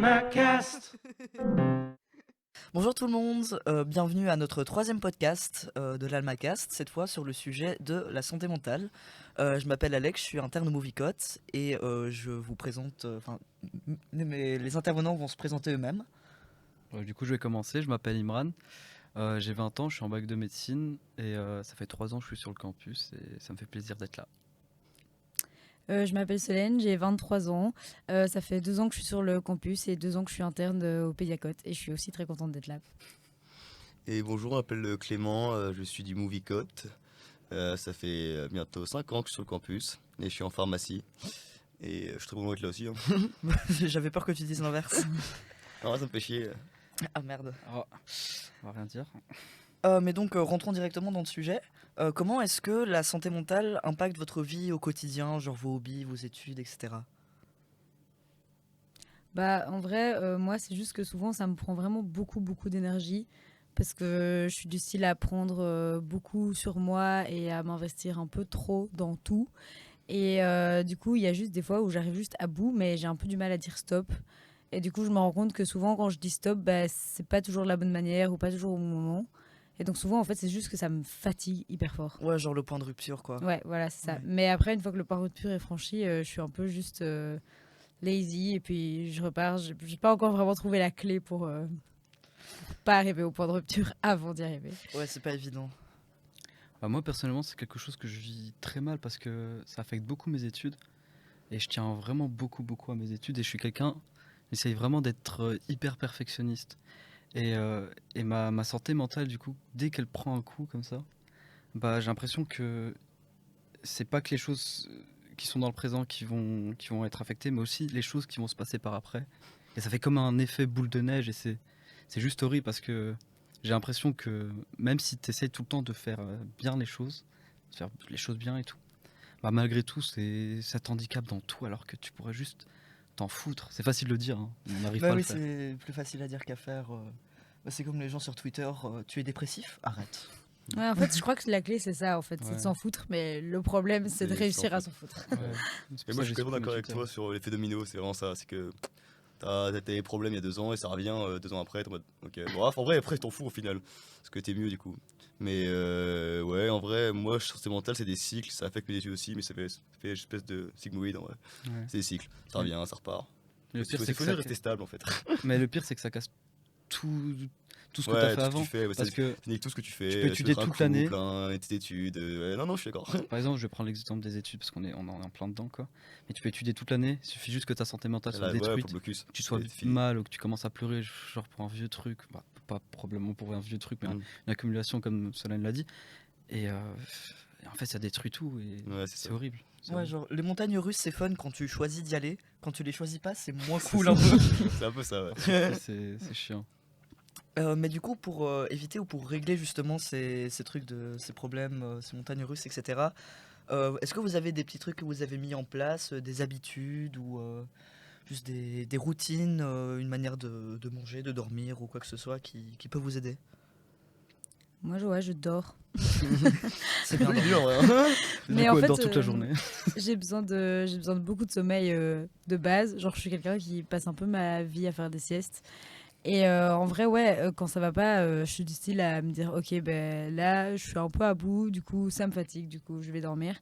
Almacast. Bonjour tout le monde, bienvenue à notre troisième podcast de l'Almacast, cette fois sur le sujet de la santé mentale. Je m'appelle Alex, je suis interne au Movicot et je vous présente, les intervenants vont se présenter eux-mêmes. Du coup, je vais commencer. Je m'appelle Imran. J'ai 20 ans, je suis en bac de médecine et ça fait 3 ans que je suis sur le campus et ça me fait plaisir d'être là. Je m'appelle Solène, j'ai 23 ans. Ça fait 2 ans que je suis sur le campus et 2 ans que je suis interne au Pédiacote. Et je suis aussi très contente d'être là. Et bonjour, je m'appelle Clément, je suis du Movicot. Ça fait bientôt 5 ans que je suis sur le campus et je suis en pharmacie. Et je suis très content d'être là aussi. Hein. J'avais peur que tu dises l'inverse. Non, ça me fait chier. Ah merde. Oh, on va rien dire. Mais donc rentrons directement dans le sujet. Comment est-ce que la santé mentale impacte votre vie au quotidien, genre vos hobbies, vos études, etc. En vrai, moi, c'est juste que souvent, ça me prend vraiment beaucoup d'énergie. Parce que je suis du style à prendre beaucoup sur moi et à m'investir un peu trop dans tout. Et du coup, il y a juste des fois où j'arrive juste à bout, mais j'ai un peu du mal à dire stop. Et du coup, je me rends compte que souvent, quand je dis stop, c'est pas toujours de la bonne manière ou pas toujours au bon moment. Et donc souvent, en fait, c'est juste que ça me fatigue hyper fort. Ouais, genre le point de rupture, quoi. Ouais, voilà, c'est ça. Ouais. Mais après, une fois que le point de rupture est franchi, je suis un peu juste lazy et puis je repars. J'ai pas encore vraiment trouvé la clé pour pas arriver au point de rupture avant d'y arriver. Ouais, c'est pas évident. Moi, personnellement, c'est quelque chose que je vis très mal parce que ça affecte beaucoup mes études. Et je tiens vraiment beaucoup à mes études. Et je suis quelqu'un, j'essaye vraiment d'être hyper perfectionniste. Et ma santé mentale, du coup, dès qu'elle prend un coup comme ça, j'ai l'impression que c'est pas que les choses qui sont dans le présent qui vont être affectées, mais aussi les choses qui vont se passer par après. Et ça fait comme un effet boule de neige et c'est juste horrible parce que j'ai l'impression que même si tu essaies tout le temps de faire bien les choses, de faire les choses bien et tout, malgré tout, ça t'handicape dans tout alors que tu pourrais juste t'en foutre. C'est facile de le dire, hein. On n'arrive pas à oui, le faire. c'est plus facile à dire qu'à faire. C'est comme les gens sur Twitter, tu es dépressif? Arrête. Ouais, en fait, je crois que la clé, c'est ça, en fait, c'est de Ouais. s'en foutre. Mais le problème, c'est de C'est réussir s'en à s'en foutre. Ouais. Et moi, je suis complètement d'accord avec toi sur l'effet domino. C'est vraiment ça. C'est que t'as tes problèmes il y a 2 ans et ça revient 2 ans après. T'es en mode, ok, bon, en vrai, après, t'en fous au final. Parce que t'es mieux du coup. Mais ouais, en vrai, moi, santé mentale, c'est des cycles. Ça affecte mes études aussi, mais ça fait une espèce de sigmoïde en vrai. Ouais. C'est des cycles. Ça revient, ça repart. Le pire, c'est que faut ça... rester stable en fait. Mais le pire, c'est que ça casse tout ce que Ouais, t'as tout fait ce que avant. tu fais, ouais, Parce que, c'est tout ce que tu fais. tu peux étudier te toute l'année. plein tes études. Ouais, non, je suis d'accord. par exemple, je vais prendre l'exemple des études parce qu'on est en plein dedans, quoi. Mais tu peux étudier toute l'année. Il suffit juste que ta santé mentale soit Là, ouais, détruite, pour blocus. que tu sois C'est fini. mal ou que tu commences à pleurer, genre pour un vieux truc. Pas probablement pour un vieux truc, mais une accumulation comme Solène l'a dit. Et en fait, ça détruit tout et Ouais, c'est horrible. C'est Ouais, horrible. genre les montagnes russes, c'est fun quand tu choisis d'y aller. Quand tu les choisis pas, c'est moins C'est cool ça. un peu. C'est un peu ça, ouais. C'est chiant. Mais du coup, pour éviter ou pour régler justement ces trucs ces problèmes, ces montagnes russes, etc. Est-ce que vous avez des petits trucs que vous avez mis en place, des habitudes ou juste des routines, une manière de manger, de dormir ou quoi que ce soit qui peut vous aider? Moi, je dors. C'est bien. C'est dur, ouais. Hein. Mais Du en coup, elle fait, dort toute la journée. j'ai besoin de beaucoup de sommeil de base. Genre, je suis quelqu'un qui passe un peu ma vie à faire des siestes. Et en vrai, ouais, quand ça va pas, je suis du style à me dire, ok, là, je suis un peu à bout, du coup, ça me fatigue, du coup, je vais dormir.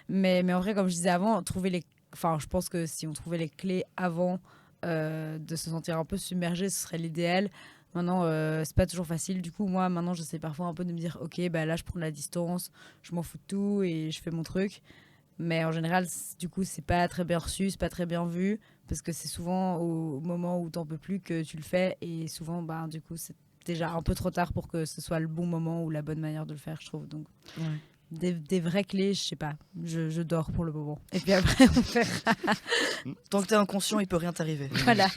Mais en vrai, comme je disais avant, je pense que si on trouvait les clés avant de se sentir un peu submergé, ce serait l'idéal. Maintenant, c'est pas toujours facile. Du coup, moi, maintenant, j'essaie parfois un peu de me dire, ok, là, je prends de la distance, je m'en fous de tout et je fais mon truc. Mais en général, du coup, c'est pas très bien reçu, c'est pas très bien vu, parce que c'est souvent au moment où t'en peux plus que tu le fais, et souvent, du coup, c'est déjà un peu trop tard pour que ce soit le bon moment ou la bonne manière de le faire, je trouve. Donc, des vraies clés, je sais pas, je dors pour le moment. Et puis après, on verra. Tant que t'es inconscient, il peut rien t'arriver. Voilà.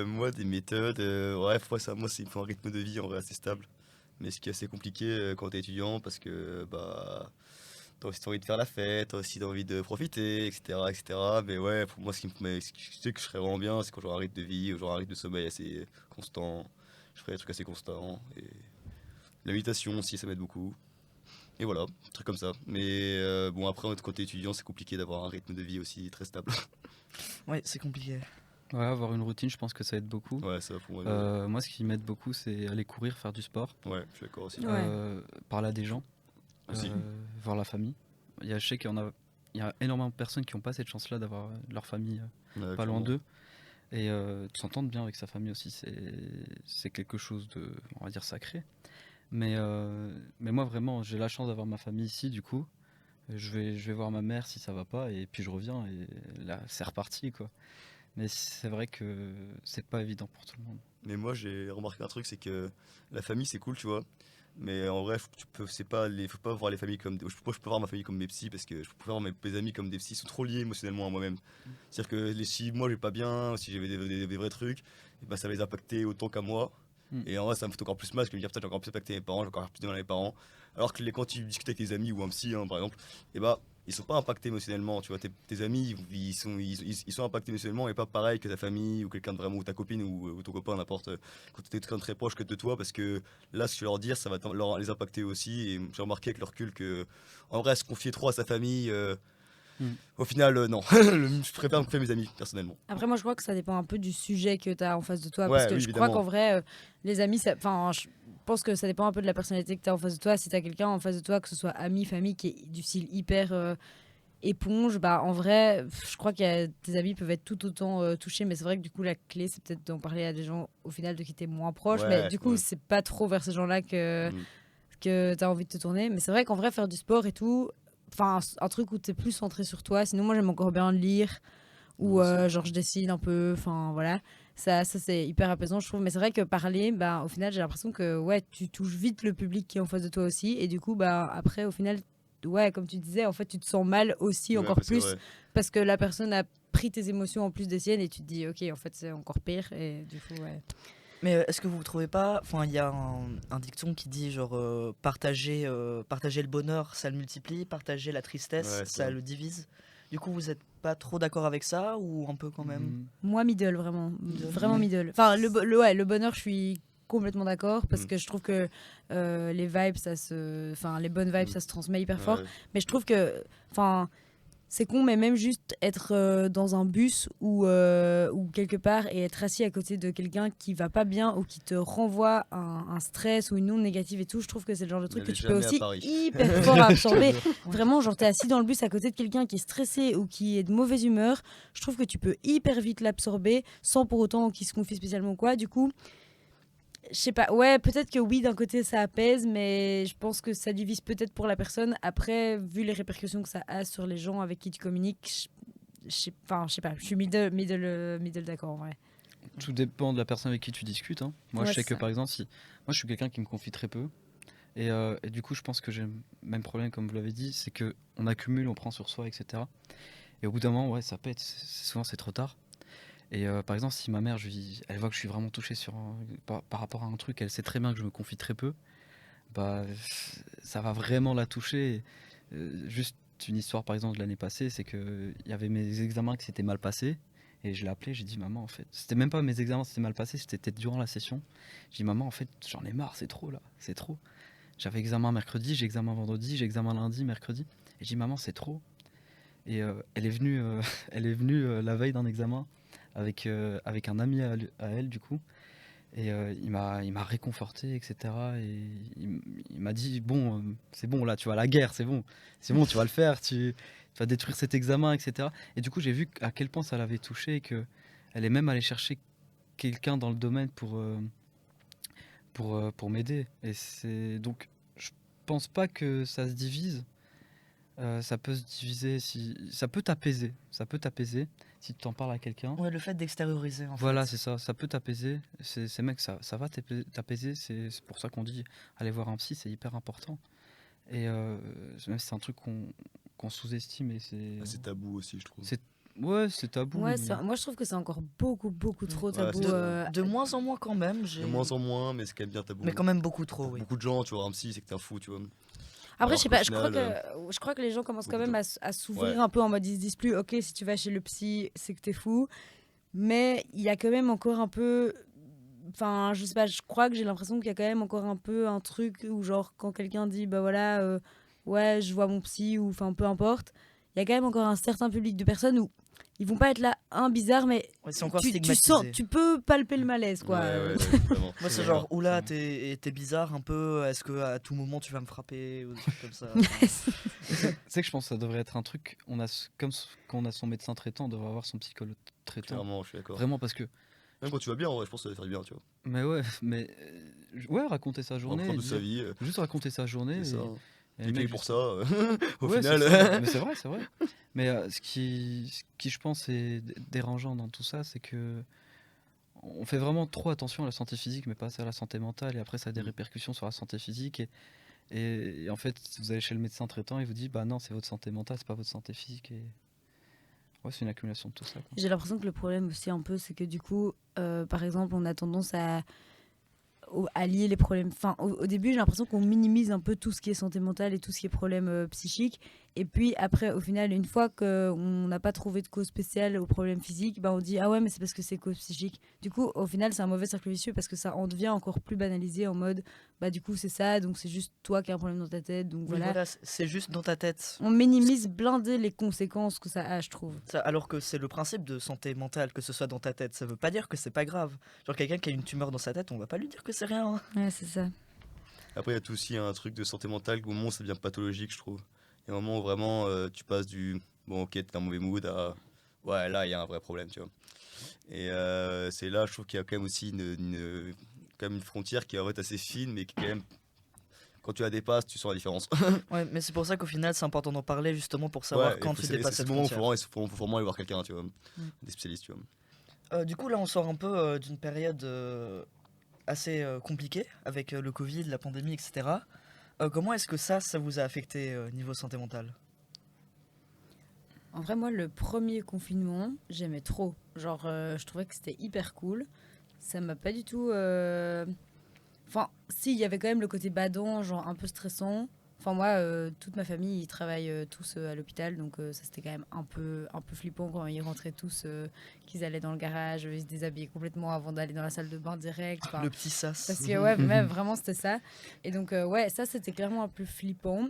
Moi, des méthodes, ouais, moi, il me faut un rythme de vie en vrai assez stable. Mais ce qui est assez compliqué quand t'es étudiant, parce que t'as aussi envie de faire la fête, t'as aussi envie de profiter, etc., etc. Mais ouais, pour moi, ce que je sais que je serais vraiment bien, c'est quand j'aurai un rythme de vie, ou j'aurai un rythme de sommeil assez constant. Je ferai des trucs assez constants. Et la méditation aussi, ça m'aide beaucoup. Et voilà, un truc comme ça. Mais bon, après, quand t'es étudiant, c'est compliqué d'avoir un rythme de vie aussi très stable. Ouais, c'est compliqué. Ouais, avoir une routine, je pense que ça aide beaucoup. Ouais, ça, pour moi, Moi, ce qui m'aide beaucoup, c'est aller courir, faire du sport, ouais, je suis d'accord aussi. Ouais. parler à des gens, Aussi. voir la famille. Je sais il y a énormément de personnes qui n'ont pas cette chance-là d'avoir leur famille Ouais, pas loin clairement. d'eux. Et de s'entendre bien avec sa famille aussi, c'est quelque chose de, on va dire, sacré. Mais moi, vraiment, j'ai la chance d'avoir ma famille ici, du coup. Je vais voir ma mère si ça va pas, et puis je reviens, et là, c'est reparti, quoi. Mais c'est vrai que c'est pas évident pour tout le monde. Mais moi, j'ai remarqué un truc, c'est que la famille, c'est cool, tu vois. Mais en vrai, faut pas voir les familles comme. Moi, je peux voir ma famille comme mes psys parce que je peux voir mes amis comme des psys. Ils sont trop liés émotionnellement à moi-même. C'est-à-dire que si moi j'ai pas bien, si j'avais des vrais trucs, et ben, ça va les impacter autant qu'à moi. Mm. Et en vrai, ça me fait encore plus mal parce que je me dis, putain, j'ai encore plus impacté mes parents, j'ai encore plus de mal à mes parents. Alors que quand tu discutes avec tes amis ou un psy, hein, par exemple, et bah, ils sont pas impactés émotionnellement, tu vois. Tes amis, ils sont impactés émotionnellement et pas pareil que ta famille ou quelqu'un de vraiment, ou ta copine ou ton copain, n'importe, quand tu es quelqu'un de très proche que de toi, parce que là, ce que tu vas leur dire, ça va les impacter aussi. Et j'ai remarqué avec le recul que, en vrai, se confier trop à sa famille, au final, non. Je préfère me confier à mes amis, personnellement. Après, moi, je crois que ça dépend un peu du sujet que tu as en face de toi. Ouais, Parce que oui, je crois évidemment. qu'en vrai, les amis, enfin, je pense que ça dépend un peu de la personnalité que tu as en face de toi. Si tu as quelqu'un en face de toi, que ce soit ami, famille, qui est du style hyper éponge, bah en vrai, je crois que tes amis peuvent être tout autant touchés. Mais c'est vrai que du coup, la clé, c'est peut-être d'en parler à des gens au final de qui t'es moins proche. Mais Ouais, du coup, ouais. c'est pas trop vers ces gens-là Mm. que tu as envie de te tourner. Mais c'est vrai qu'en vrai, faire du sport et tout, enfin, un truc où tu es plus centré sur toi. Sinon, moi, j'aime encore bien lire ou Moi aussi. genre je dessine un peu, enfin voilà. Ça c'est hyper apaisant, je trouve. Mais c'est vrai que parler, bah, au final, j'ai l'impression que ouais, tu touches vite le public qui est en face de toi aussi. Et du coup, bah, après, au final, ouais, comme tu disais, en fait, tu te sens mal aussi Ouais, encore bah, c'est plus vrai. parce que la personne a pris tes émotions en plus des siennes et tu te dis, ok, en fait, c'est encore pire. Et du coup, ouais. Mais est-ce que vous trouvez pas, enfin il y a un dicton qui dit genre partager le bonheur ça le multiplie, partager la tristesse Ouais, ça ça. le divise. Du coup vous êtes pas trop d'accord avec ça ou un peu quand même? Mm. Moi, middle, vraiment. Middle. Vraiment Ouais. middle. Enfin, ouais, le bonheur, je suis complètement d'accord parce Mm. que je trouve que les vibes, enfin, les bonnes vibes, Mm. ça se transmet hyper fort. Ouais. Mais je trouve que, enfin, c'est con, mais même juste être dans un bus ou quelque part et être assis à côté de quelqu'un qui va pas bien ou qui te renvoie un stress ou une onde négative et tout, je trouve que c'est le genre de truc que N'allez tu peux jamais à aussi Paris. hyper fort absorber. Je te jure. Vraiment, genre, t'es assis dans le bus à côté de quelqu'un qui est stressé ou qui est de mauvaise humeur. Je trouve que tu peux hyper vite l'absorber sans pour autant qu'il se confie spécialement ou quoi. Du coup, je sais pas. Ouais, peut-être que oui, d'un côté, ça apaise, mais je pense que ça divise peut-être pour la personne. Après, vu les répercussions que ça a sur les gens avec qui tu communiques, enfin, je sais pas. Je suis middle d'accord, en vrai. Tout dépend de la personne avec qui tu discutes, hein. Moi, Ouais, je sais c'est que ça. par exemple, moi, je suis quelqu'un qui me confie très peu. Et du coup, je pense que j'ai le même problème, comme vous l'avez dit, c'est que on accumule, on prend sur soi, etc. Et au bout d'un moment, ouais, ça pète. Souvent, c'est trop tard. Et par exemple, si ma mère, elle voit que je suis vraiment touché par rapport à un truc, elle sait très bien que je me confie très peu, bah, ça va vraiment la toucher. Juste une histoire, par exemple, de l'année passée, c'est que il y avait mes examens qui s'étaient mal passés. Et je l'ai appelé, j'ai dit maman, en fait, c'était même pas mes examens qui s'étaient mal passés, c'était peut-être durant la session. J'ai dit maman, en fait, j'en ai marre, c'est trop là, c'est trop. J'avais examen mercredi, j'ai examen vendredi, j'ai examen lundi, mercredi. Et j'ai dit maman, c'est trop. Et elle est venue, elle est venue la veille d'un examen avec un ami à elle, du coup. Et il m'a réconforté, etc. Et il m'a dit bon, c'est bon là, tu vas à la guerre, c'est bon, tu vas le faire, tu vas détruire cet examen, etc. Et du coup, j'ai vu à quel point ça l'avait touché et que elle est même allée chercher quelqu'un dans le domaine pour m'aider. Et c'est donc, je pense pas que ça se divise. Ça peut se diviser si ça peut t'apaiser si tu t'en parles à quelqu'un. Ouais, le fait d'extérioriser en Voilà, fait. c'est ça peut t'apaiser. C'est mec, ça va t'apaiser. C'est pour ça qu'on dit aller voir un psy, c'est hyper important. Et même si c'est un truc qu'on sous-estime et Ah, c'est tabou aussi, je trouve. c'est ouais, c'est tabou. Ouais, mais- moi je trouve que c'est encore beaucoup trop Ouais, tabou. c'est ça. De moins en moins quand même, De moins en moins, mais c'est quand même bien tabou. mais quand même beaucoup trop, oui. Beaucoup de gens, tu vois, un psy, c'est que t'es un fou, tu vois. Après, Alors je sais qu'au pas, final, je crois que les gens commencent quand beaucoup de même gens. à s'ouvrir Ouais. un peu en mode ils se disent plus, ok, si tu vas chez le psy, c'est que t'es fou. Mais il y a quand même encore un peu. Enfin, je sais pas, je crois que j'ai l'impression qu'il y a quand même encore un peu un truc où, genre, quand quelqu'un dit, bah voilà, ouais, je vois mon psy, ou enfin, peu importe, il y a quand même encore un certain public de personnes où ils vont pas être là, bizarre, mais Ouais, c'est encore tu stigmatisé. sens, tu peux palper le malaise, quoi. Ouais, vraiment. Moi, c'est genre, oula, t'es bizarre un peu, est-ce que à tout moment tu vas me frapper ou des trucs comme ça. Tu sais que je pense que ça devrait être un truc, quand on a son médecin traitant, on devrait avoir son psychologue traitant. Clairement, je suis d'accord. Vraiment parce que. Même quand tu vas bien, en vrai, je pense que ça va faire du bien, tu vois. Mais ouais, ouais, raconter sa En journée. train de dire- sa vie, juste raconter sa journée. c'est ça. et T'es le payé mec pour juste- ça, au Ouais, final. c'est ça. Mais c'est vrai, c'est vrai. Mais ce qui, je pense, est dérangeant dans tout ça, c'est que on fait vraiment trop attention à la santé physique, mais pas assez à la santé mentale. Et après, ça a des Mm. répercussions sur la santé physique. Et en fait, vous allez chez le médecin traitant, il vous dit, bah non, c'est votre santé mentale, c'est pas votre santé physique. Et ouais, c'est une accumulation de tout ça, quoi. J'ai l'impression que le problème aussi un peu, c'est que du coup, par exemple, on a tendance à lier les problèmes. Enfin, au début, j'ai l'impression qu'on minimise un peu tout ce qui est santé mentale et tout ce qui est problème psychique. Et puis après, au final, une fois qu'on n'a pas trouvé de cause spéciale aux problèmes physiques, bah on dit ah ouais, mais c'est parce que c'est cause psychique. Du coup, au final, c'est un mauvais cercle vicieux parce que ça en devient encore plus banalisé en mode bah du coup c'est ça, donc c'est juste toi qui as un problème dans ta tête, donc Oui, voilà. voilà, c'est juste dans ta tête. On minimise blindé les conséquences que ça a, je trouve. Ça, alors que c'est le principe de santé mentale, que ce soit dans ta tête. Ça veut pas dire que c'est pas grave. Genre quelqu'un qui a une tumeur dans sa tête, on va pas lui dire que c'est rien. Hein. Ouais, c'est ça. Après, il y a tout aussi un truc de santé mentale où au moment où ça devient pathologique, je trouve. Il y a un moment où vraiment tu passes du bon, ok, t'es dans un mauvais mood à ouais, là, il y a un vrai problème, tu vois. Et c'est là, je trouve qu'il y a quand même aussi quand même une frontière qui est en fait assez fine, mais qui quand même, quand tu la dépasses, tu sens la différence. Ouais, mais c'est pour ça qu'au final, c'est important d'en parler justement pour savoir Ouais, et quand tu dépasses c'est cette ce moment où frontière. faut vraiment aller voir quelqu'un, tu vois, des spécialistes, tu vois. Du coup, là, on sort un peu d'une période assez compliquée avec le Covid, la pandémie, etc. Comment est-ce que ça vous a affecté niveau santé mentale? En vrai, moi, le premier confinement, j'aimais trop. Genre, je trouvais que c'était hyper cool. Ça m'a pas du tout. Enfin, si, il y avait quand même le côté badant, genre un peu stressant. Enfin, moi, toute ma famille, ils travaillent tous à l'hôpital, donc ça, c'était quand même un peu flippant quand ils rentraient tous, qu'ils allaient dans le garage, ils se déshabillaient complètement avant d'aller dans la salle de bain direct. Enfin, Le petit sas. parce que, ouais, même, vraiment, c'était ça. Et donc, ouais, ça, c'était clairement un peu flippant.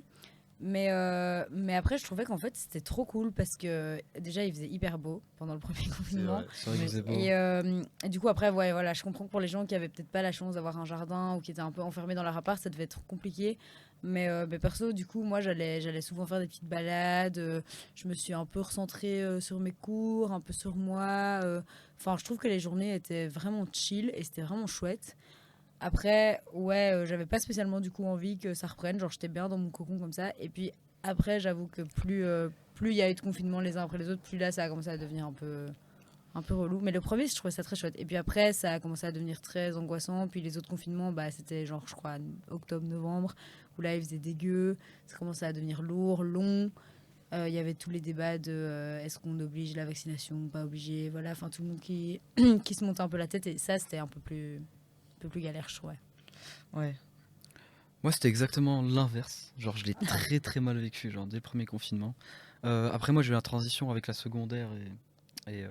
Mais après, je trouvais qu'en fait, c'était trop cool parce que déjà, il faisait hyper beau pendant le premier C'est confinement. vrai. C'est vrai qu'il faisait beau. Et du coup, après, ouais, voilà, je comprends que pour les gens qui avaient peut-être pas la chance d'avoir un jardin ou qui étaient un peu enfermés dans leur appart, ça devait être compliqué. Mais perso, du coup, moi, j'allais souvent faire des petites balades. Je me suis un peu recentrée sur mes cours, un peu sur moi. Enfin, je trouve que les journées étaient vraiment chill et c'était vraiment chouette. Après, ouais, j'avais pas spécialement du coup envie que ça reprenne. Genre, j'étais bien dans mon cocon comme ça. Et puis après, j'avoue que plus il y a eu de confinement les uns après les autres, plus là, ça a commencé à devenir un peu relou. Mais le premier, je trouvais ça très chouette. Et puis après, ça a commencé à devenir très angoissant. Puis les autres confinements, bah, c'était genre, je crois, octobre, novembre, où là, il faisait dégueu. Ça commençait à devenir lourd, long. Il y avait tous les débats de est-ce qu'on oblige la vaccination ou pas obligé. Voilà, enfin, tout le monde qui se montait un peu la tête. Et ça, c'était un peu plus galère, je trouvais. Ouais. Moi, c'était exactement l'inverse. Genre, je l'ai très très mal vécu, genre dès le premier confinement. Après, moi, j'ai eu la transition avec la secondaire et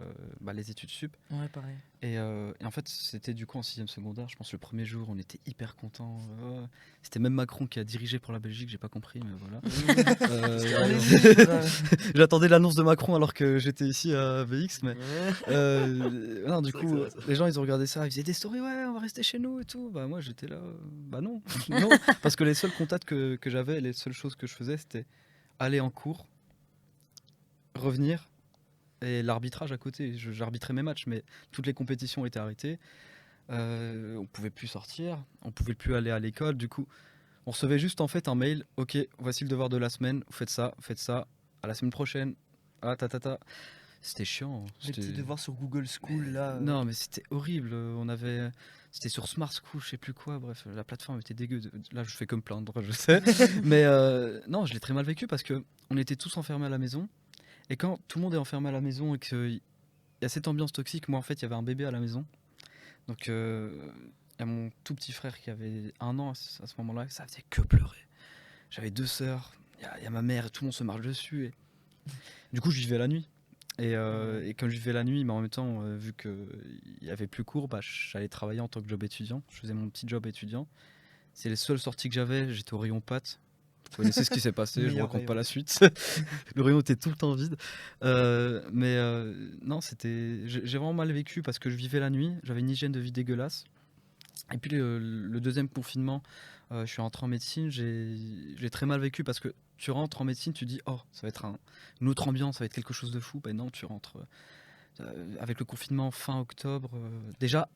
les études sup. Ouais, pareil. Et en fait, c'était du coup en 6e secondaire. Je pense le premier jour, on était hyper contents. C'était même Macron qui a dirigé pour la Belgique, j'ai pas compris, mais voilà. J'attendais l'annonce de Macron alors que j'étais ici à VX, mais non, du C'est vrai coup, que c'est vrai, ça. les gens ils ont regardé ça, ils faisaient des stories, ouais, on va rester chez nous et tout. Bah, moi j'étais là, bah non, non, parce que les seuls contacts que j'avais, les seules choses que je faisais, c'était aller en cours, revenir et l'arbitrage à côté. J'arbitrais mes matchs, mais toutes les compétitions étaient arrêtées. On pouvait plus sortir, on pouvait plus aller à l'école. Du coup, on recevait juste en fait un mail. Ok, voici le devoir de la semaine. Vous faites ça. À la semaine prochaine. Ah C'était chiant. Les petits devoirs sur Google School, là. Non, mais c'était horrible. C'était sur Smart School, je sais plus quoi. Bref, la plateforme était dégueu. Là, je fais comme plaindre, je sais. Mais non, je l'ai très mal vécu parce que on était tous enfermés à la maison. Et quand tout le monde est enfermé à la maison et qu'il y a cette ambiance toxique, moi en fait, il y avait un bébé à la maison. Donc, il y a mon tout petit frère qui avait 1 an à ce moment-là, ça faisait que pleurer. J'avais 2 sœurs, il y a ma mère, et tout le monde se marche dessus. Et... Du coup, je vivais la nuit. Et quand je vivais la nuit, mais en même temps, vu qu'il n'y avait plus cours, bah, j'allais travailler en tant que job étudiant. Je faisais mon petit job étudiant. C'est les seules sorties que j'avais. J'étais au rayon pâtes. Vous connaissez ce qui s'est passé, je ne Meilleur raconte pas rayon. la suite. Le rayon était tout le temps vide. Non, j'ai vraiment mal vécu parce que je vivais la nuit, j'avais une hygiène de vie dégueulasse. Et puis le deuxième confinement, je suis rentré en médecine, j'ai très mal vécu parce que tu rentres en médecine, tu dis oh ça va être une autre ambiance, ça va être quelque chose de fou. Ben non, tu rentres avec le confinement fin octobre. Déjà,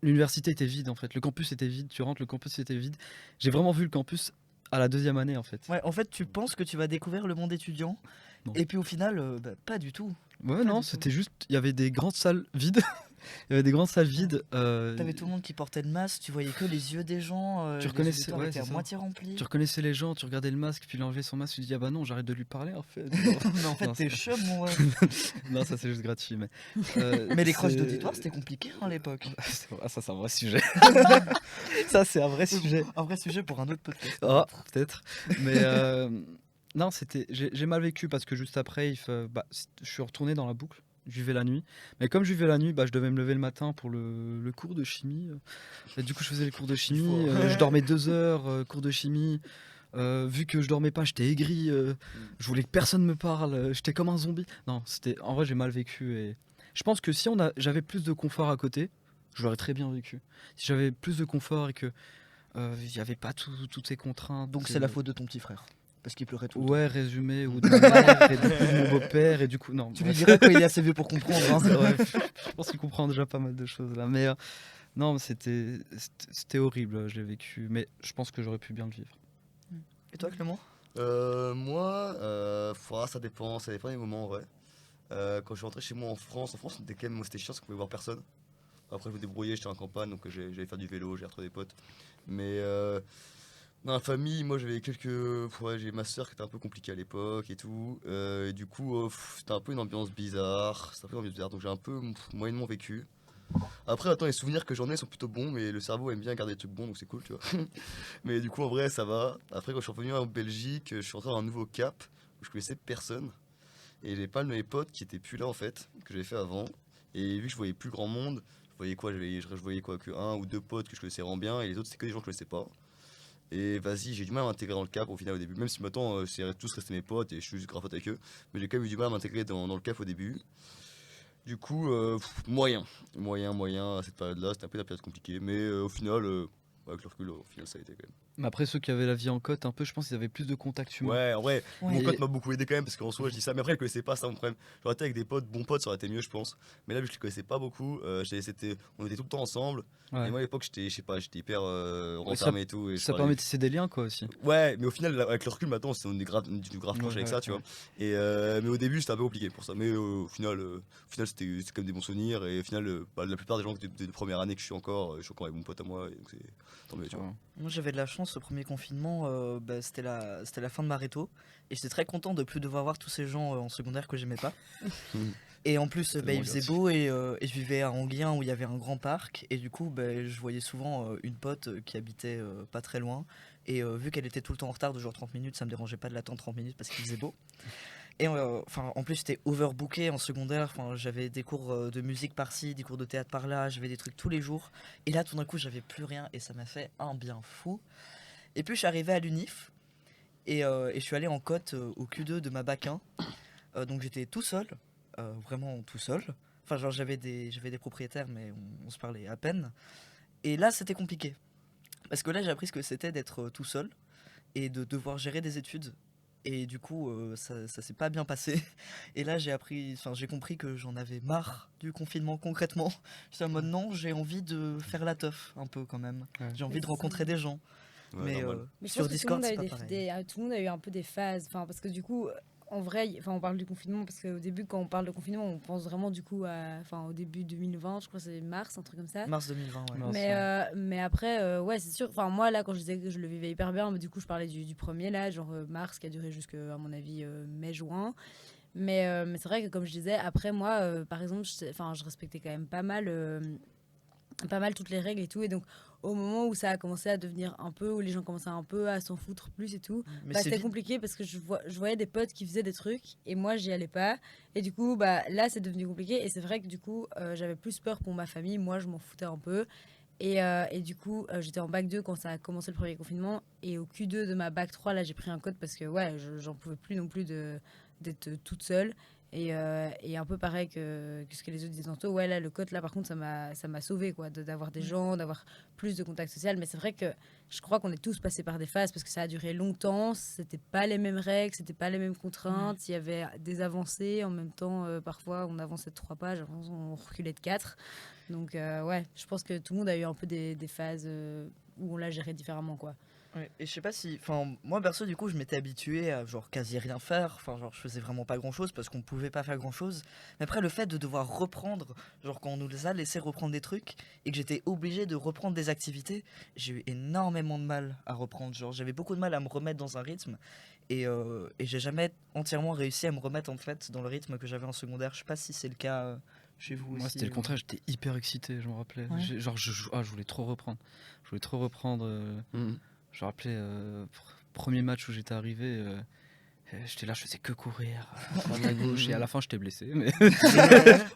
l'université était vide en fait, le campus était vide, tu rentres, le campus était vide. J'ai vraiment vu le campus à la deuxième année en fait. Ouais, en fait, tu penses que tu vas découvrir le monde étudiant, Non. et puis au final, pas du tout. Ouais, Pas non, du tout. c'était juste, il y avait des grandes salles vides. Il y avait des grandes salles vides. T'avais tout le monde qui portait le masque, tu voyais que les yeux des gens, Tu les reconnaissais- auditoires ouais, étaient à c'est ça. moitié remplis. Tu reconnaissais les gens, tu regardais le masque, puis il enlevait son masque, tu dis ah bah non, j'arrête de lui parler en fait. Mais en fait, Non, t'es c'est- chum, mon ouais. Non, ça c'est juste gratuit. Mais, Mais les crushs c'est- d'auditoire, c'était compliqué à l'époque. Ah, ça c'est un vrai sujet. Ça c'est un vrai sujet. Un vrai sujet pour un autre podcast. Ah, peut-être. Mais non, j'ai mal vécu parce que juste après, je suis retourné dans la boucle. Je vivais la nuit. Mais comme je vivais la nuit, je devais me lever le matin pour le cours de chimie. Et du coup, je faisais les cours de chimie. faut. Je dormais 2 heures, cours de chimie. Vu que je dormais pas, j'étais aigri. Je voulais que personne me parle. J'étais comme un zombie. Non, en vrai, j'ai mal vécu. Et je pense que si j'avais plus de confort à côté, je l'aurais très bien vécu. Si j'avais plus de confort et que il n'y avait pas toutes ces contraintes. Donc c'est la faute de ton petit frère. Parce qu'il pleurait tout le temps. Ouais, résumé, ou de ma mère, et du coup de mon beau-père, et du coup, non. Tu lui bref. diras quand il est assez vieux pour comprendre. hein. C'est vrai, je pense qu'il comprend déjà pas mal de choses là. Mais non, mais c'était horrible, je l'ai vécu. Mais je pense que j'aurais pu bien le vivre. Et toi, Clément? Moi, ça dépend des moments en vrai. Quand je suis rentré chez moi en France, c'était quand même c'était chiant parce qu'on pouvait voir personne. Après, je me débrouillais, j'étais en campagne donc j'allais faire du vélo, j'ai retrouvé des potes. Mais dans la famille, moi j'avais j'ai ma soeur qui était un peu compliquée à l'époque et tout. Et du coup, c'était un peu une ambiance bizarre. Donc j'ai un peu moyennement vécu. Après, attends, les souvenirs que j'en ai sont plutôt bons, mais le cerveau aime bien garder des trucs bons, donc c'est cool, tu vois. Mais du coup, en vrai, ça va. Après, quand je suis revenu en Belgique, je suis rentré dans un nouveau cap où je connaissais personne. Et j'ai pas de mes potes qui étaient plus là, en fait, que j'avais fait avant. Et vu que je voyais plus grand monde, je voyais quoi, que un ou deux potes que je connaissais vraiment bien, et les autres, c'était que des gens que je connaissais pas. Et vas-y, j'ai du mal à m'intégrer dans le cap au final au début, même si maintenant, c'est tous restés mes potes et je suis juste grave pote avec eux. Mais j'ai quand même eu du mal à m'intégrer dans le cap au début. Du coup, moyen à cette période-là, c'était un peu la période compliquée, mais au final, avec le recul, au final ça a été quand même. Mais après, ceux qui avaient la vie en côte, un peu, je pense qu'ils avaient plus de contacts humains. Ouais, en vrai, Ouais. mon pote m'a beaucoup aidé quand même, parce qu'en soi, je dis ça, mais après, je connaissais pas ça, mon problème. J'aurais été avec des potes, bons potes, ça aurait été mieux, je pense. Mais là, vu que je les connaissais pas beaucoup, on était tout le temps ensemble. Ouais. Et moi, à l'époque, j'étais hyper ça- renfermé et tout. Et je Ça parlais- permet de tisser des liens, quoi, aussi. Ouais, mais au final, avec le recul, maintenant, on est grave proche Ouais, avec ouais, ça, tu ouais. vois. Et, mais au début, c'était un peu compliqué pour ça. Mais au final, c'était quand même des bons souvenirs. Et au final, la plupart des gens de première année que je suis encore avec mon pote à moi. Et donc, c'est tant mieux, tu vois. Ouais. Moi, j'avais de la chance, le premier confinement, c'était la fin de ma réto. Et j'étais très content de plus devoir voir tous ces gens en secondaire que j'aimais pas. Et en plus, il Tellement faisait gratuit. beau et je vivais à Anguien où il y avait un grand parc. Et du coup, je voyais souvent une pote qui habitait pas très loin. Et vu qu'elle était tout le temps en retard de genre 30 minutes, ça me dérangeait pas de l'attendre 30 minutes parce qu'il faisait beau. Et en plus, j'étais overbooké en secondaire. J'avais des cours de musique par-ci, des cours de théâtre par-là. J'avais des trucs tous les jours. Et là, tout d'un coup, j'avais plus rien et ça m'a fait un bien fou. Et puis, je suis arrivé à l'UNIF et je suis allé en cote au Q2 de ma bac 1. Donc, j'étais tout seul, vraiment tout seul. Enfin, genre, j'avais des propriétaires, mais on se parlait à peine. Et là, c'était compliqué. Parce que là, j'ai appris ce que c'était d'être tout seul et de devoir gérer des études. Et du coup, ça s'est pas bien passé. Et là, j'ai compris que j'en avais marre du confinement concrètement. J'étais en mode non, j'ai envie de faire la teuf un peu quand même. Ouais. J'ai envie Mais de c'est rencontrer des gens. Ouais, Mais normal. Mais je sur pense que Discord, tout c'est le, pas monde a eu pareil. tout le monde a eu un peu des phases. Enfin, parce que du coup, en vrai, on parle du confinement parce qu'au début, quand on parle de confinement, on pense vraiment du coup au début 2020, je crois que c'est mars, un truc comme ça. Mars 2020, ouais. Mars. Mais après, ouais, c'est sûr. Enfin, moi, là, quand je disais que je le vivais hyper bien, mais du coup, je parlais du premier, là, genre mars, qui a duré jusqu'à, à mon avis, mai-juin. Mais c'est vrai que, comme je disais, après, moi, par exemple, je respectais quand même pas mal toutes les règles et tout. Et donc, au moment où ça a commencé à devenir un peu, où les gens commençaient un peu à s'en foutre plus et tout, Mais c'était vite. compliqué parce que je voyais des potes qui faisaient des trucs et moi, j'y allais pas. Et du coup, là, c'est devenu compliqué. Et c'est vrai que du coup, j'avais plus peur pour ma famille. Moi, je m'en foutais un peu. Et du coup, j'étais en bac 2 quand ça a commencé le premier confinement. Et au Q2 de ma bac 3, là, j'ai pris un code parce que ouais, j'en pouvais plus non plus d'être toute seule. Et un peu pareil que ce que les autres disaient tantôt, ouais, là, le code, là, par contre, ça m'a sauvé, quoi, d'avoir des gens, d'avoir plus de contact social. Mais c'est vrai que je crois qu'on est tous passés par des phases parce que ça a duré longtemps. C'était pas les mêmes règles, c'était pas les mêmes contraintes. Il y avait des avancées. En même temps, parfois, on avançait de 3 pages, on reculait de 4. Donc, ouais, je pense que tout le monde a eu un peu des phases où on l'a géré différemment, quoi. Ouais, et je sais pas si, enfin, moi perso du coup je m'étais habitué à genre quasi rien faire, enfin genre je faisais vraiment pas grand chose parce qu'on pouvait pas faire grand chose. Mais après le fait de devoir reprendre, genre quand on nous a laissé reprendre des trucs et que j'étais obligé de reprendre des activités, j'ai eu énormément de mal à reprendre. Genre j'avais beaucoup de mal à me remettre dans un rythme et j'ai jamais entièrement réussi à me remettre en fait dans le rythme que j'avais en secondaire. Je sais pas si c'est le cas chez vous Moi, aussi. c'était le contraire, j'étais hyper excité, je me rappelais. Ouais. Genre, je voulais trop reprendre. Je voulais trop reprendre. Mhm. Je me rappelais, premier match où j'étais arrivé, j'étais là, je faisais que courir à droite à gauche et à la fin, j'étais blessé. Mais...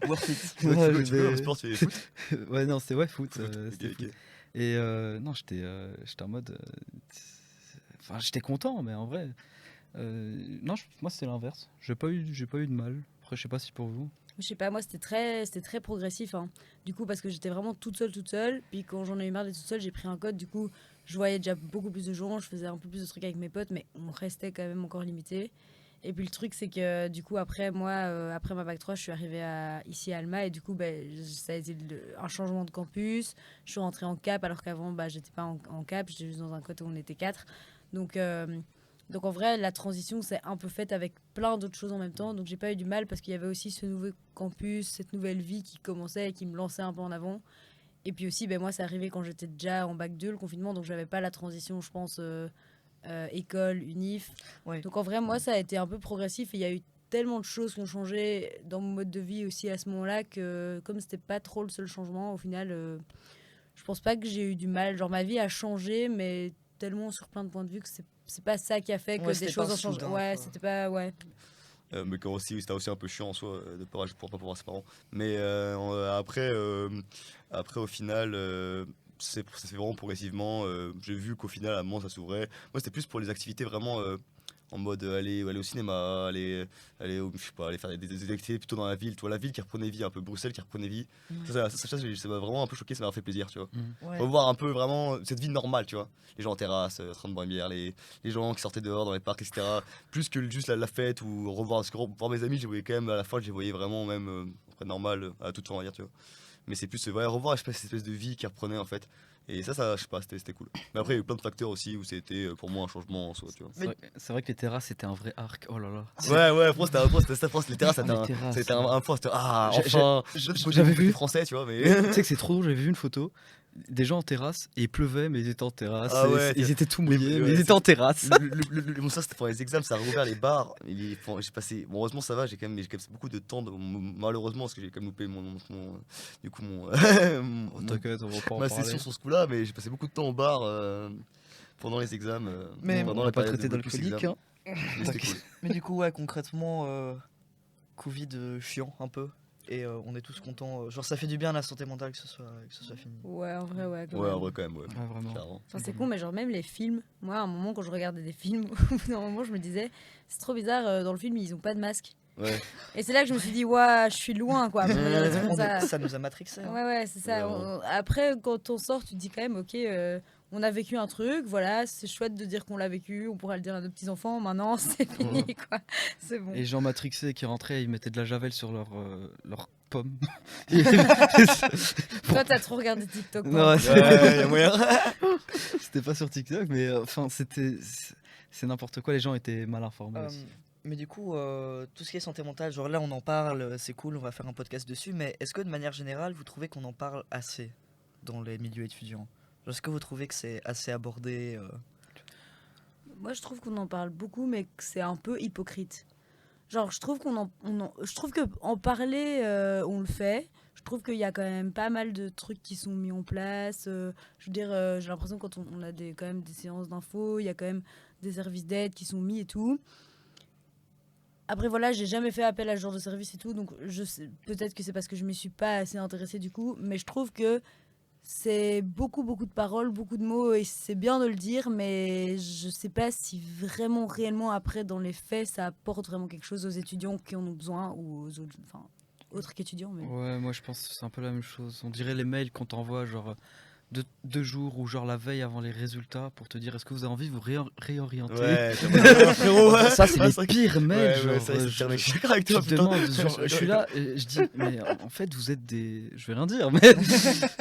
Worth it. Tu Ouais, veux, tu veux, mais- en sport, tu fais foot. ouais, non, c'était foot. Foot, C'était ok, foot. ok. Et non, j'étais en mode. Enfin, j'étais content, mais en vrai. Non, moi, c'était l'inverse. J'ai pas eu de mal. Après, je sais pas si pour vous. Je sais pas, moi c'était très progressif, hein. Du coup, parce que j'étais vraiment toute seule. Puis quand j'en ai eu marre d'être toute seule, j'ai pris un code. Du coup, je voyais déjà beaucoup plus de gens, je faisais un peu plus de trucs avec mes potes, mais on restait quand même encore limité. Et puis le truc, c'est que du coup, après après ma bac 3, je suis arrivée ici à Alma. Et du coup, ça a été un changement de campus. Je suis rentrée en CAP, alors qu'avant, j'étais pas en CAP, j'étais juste dans un code où on était 4. Donc, donc en vrai, la transition s'est un peu faite avec plein d'autres choses en même temps. Donc j'ai pas eu du mal parce qu'il y avait aussi ce nouveau campus, cette nouvelle vie qui commençait et qui me lançait un peu en avant. Et puis aussi, moi, c'est arrivé quand j'étais déjà en bac 2, le confinement. Donc j'avais pas la transition, je pense, école, unif. Ouais. Donc en vrai, moi, ça a été un peu progressif. Et il y a eu tellement de choses qui ont changé dans mon mode de vie aussi à ce moment-là que comme c'était pas trop le seul changement, au final, je pense pas que j'ai eu du mal. Genre ma vie a changé, mais tellement sur plein de points de vue que c'est pas ça qui a fait que Ouais, des c'était choses pas ont changé. soudain, Ouais, quoi. c'était pas. Ouais. Mais quand aussi, c'était aussi un peu chiant en soi de pas voir ses parents. Mais après, au final, ça se fait vraiment progressivement. J'ai vu qu'au final, à un moment, ça s'ouvrait. Moi, c'était plus pour les activités vraiment en mode aller au cinéma, je sais pas, aller faire des activités plutôt dans la ville. Tu vois, la ville qui reprenait vie, un peu Bruxelles qui reprenait vie. Ça m'a vraiment un peu choqué, ça m'a fait plaisir, tu vois. Ouais. Revoir un peu vraiment cette vie normale, tu vois. Les gens en terrasse, en train de boire une bière, les gens qui sortaient dehors dans les parcs, etc. Plus que juste la fête ou revoir, parce que voir mes amis, je les voyais quand même à la fin, je les voyais vraiment même après normal, à toute fin, on va dire, tu vois. Mais c'est plus revoir cette espèce de vie qui reprenait en fait. Et ça je sais pas, c'était cool. Mais après, il y a eu plein de facteurs aussi où c'était pour moi un changement en soi, tu vois. C'est vrai que les terrasses, c'était un vrai arc. Oh là là. Ouais, c'était ça, les terrasses, Ah, les terrasses, c'était ouais. un point, c'était J'ai- enfin, j'avais vu. français, tu vois, mais. Tu sais que c'est trop drôle, j'avais vu une photo des gens en terrasse et il pleuvait, mais ils étaient en terrasse. Ah ouais, ils étaient tout mouillés, mais ouais, ils étaient en terrasse. Bon, ça c'était pour les examens, ça a rouvert les bars. J'ai passé, bon, heureusement ça va, j'ai quand même passé beaucoup de temps, malheureusement, parce que j'ai quand même loupé du coup, Oh, t'inquiète, on va pas en ma parler. session sur ce coup-là, mais j'ai passé beaucoup de temps au bar pendant les examens. Mais pendant On la va pas période traiter de Blocus d'alcoolique. exam. Hein. Mais c'était cool. Mais du coup, ouais, concrètement, Covid chiant un peu. Et on est tous contents. Genre, ça fait du bien à la santé mentale que ce soit fini. Ouais, en vrai, ouais. Quand Ouais, même. en vrai, quand même, ouais. Ouais, vraiment. Clairement. Enfin, c'est con, mais genre même les films, moi à un moment quand je regardais des films, au bout d'un moment je me disais, c'est trop bizarre, dans le film ils ont pas de masque. Ouais. Et c'est là que je me suis dit, ouais, je suis loin quoi. pour regarder des trucs comme ça. Ça nous a matrixé. hein. Ouais, c'est ça. Vraiment. Après, quand on sort, tu te dis quand même, ok, on a vécu un truc, voilà, c'est chouette de dire qu'on l'a vécu, on pourra le dire à nos petits-enfants, maintenant c'est fini quoi. C'est bon. Et Jean Matrixé qui rentrait, ils mettaient de la javel sur leurs pommes. Toi, t'as trop regardé TikTok. Non, quoi. Ouais, y a moyen. c'était pas sur TikTok, mais enfin, c'est n'importe quoi. Les gens étaient mal informés Euh, aussi. mais du coup, tout ce qui est santé mentale, genre là on en parle, c'est cool, on va faire un podcast dessus, mais est-ce que de manière générale, vous trouvez qu'on en parle assez dans les milieux étudiants? Genre, est-ce que vous trouvez que c'est assez abordé Moi, je trouve qu'on en parle beaucoup, mais que c'est un peu hypocrite. Genre, je trouve je trouve que en parler, on le fait. Je trouve qu'il y a quand même pas mal de trucs qui sont mis en place. Je veux dire, j'ai l'impression que quand on a quand même des séances d'infos, il y a quand même des services d'aide qui sont mis et tout. Après, voilà, j'ai jamais fait appel à ce genre de service et tout, donc peut-être que c'est parce que je me suis pas assez intéressée du coup, mais je trouve que c'est beaucoup, beaucoup de paroles, beaucoup de mots, et c'est bien de le dire, mais je sais pas si vraiment, réellement, après, dans les faits, ça apporte vraiment quelque chose aux étudiants qui en ont besoin, ou aux autres, enfin, autres qu'étudiants. Mais... Ouais, moi je pense que c'est un peu la même chose. On dirait les mails qu'on t'envoie genre 2 jours ou genre la veille avant les résultats pour te dire est-ce que vous avez envie de vous réorienter. Ouais, frérot, ouais. Ça c'est Ouais, les vrai que- pires mails. Ouais, ouais, genre, ça, c'est je, pire, mec, je- je suis d'accord avec je toi, te putain. demande, genre, je suis là et je dis mais en fait vous êtes des, je vais rien dire mais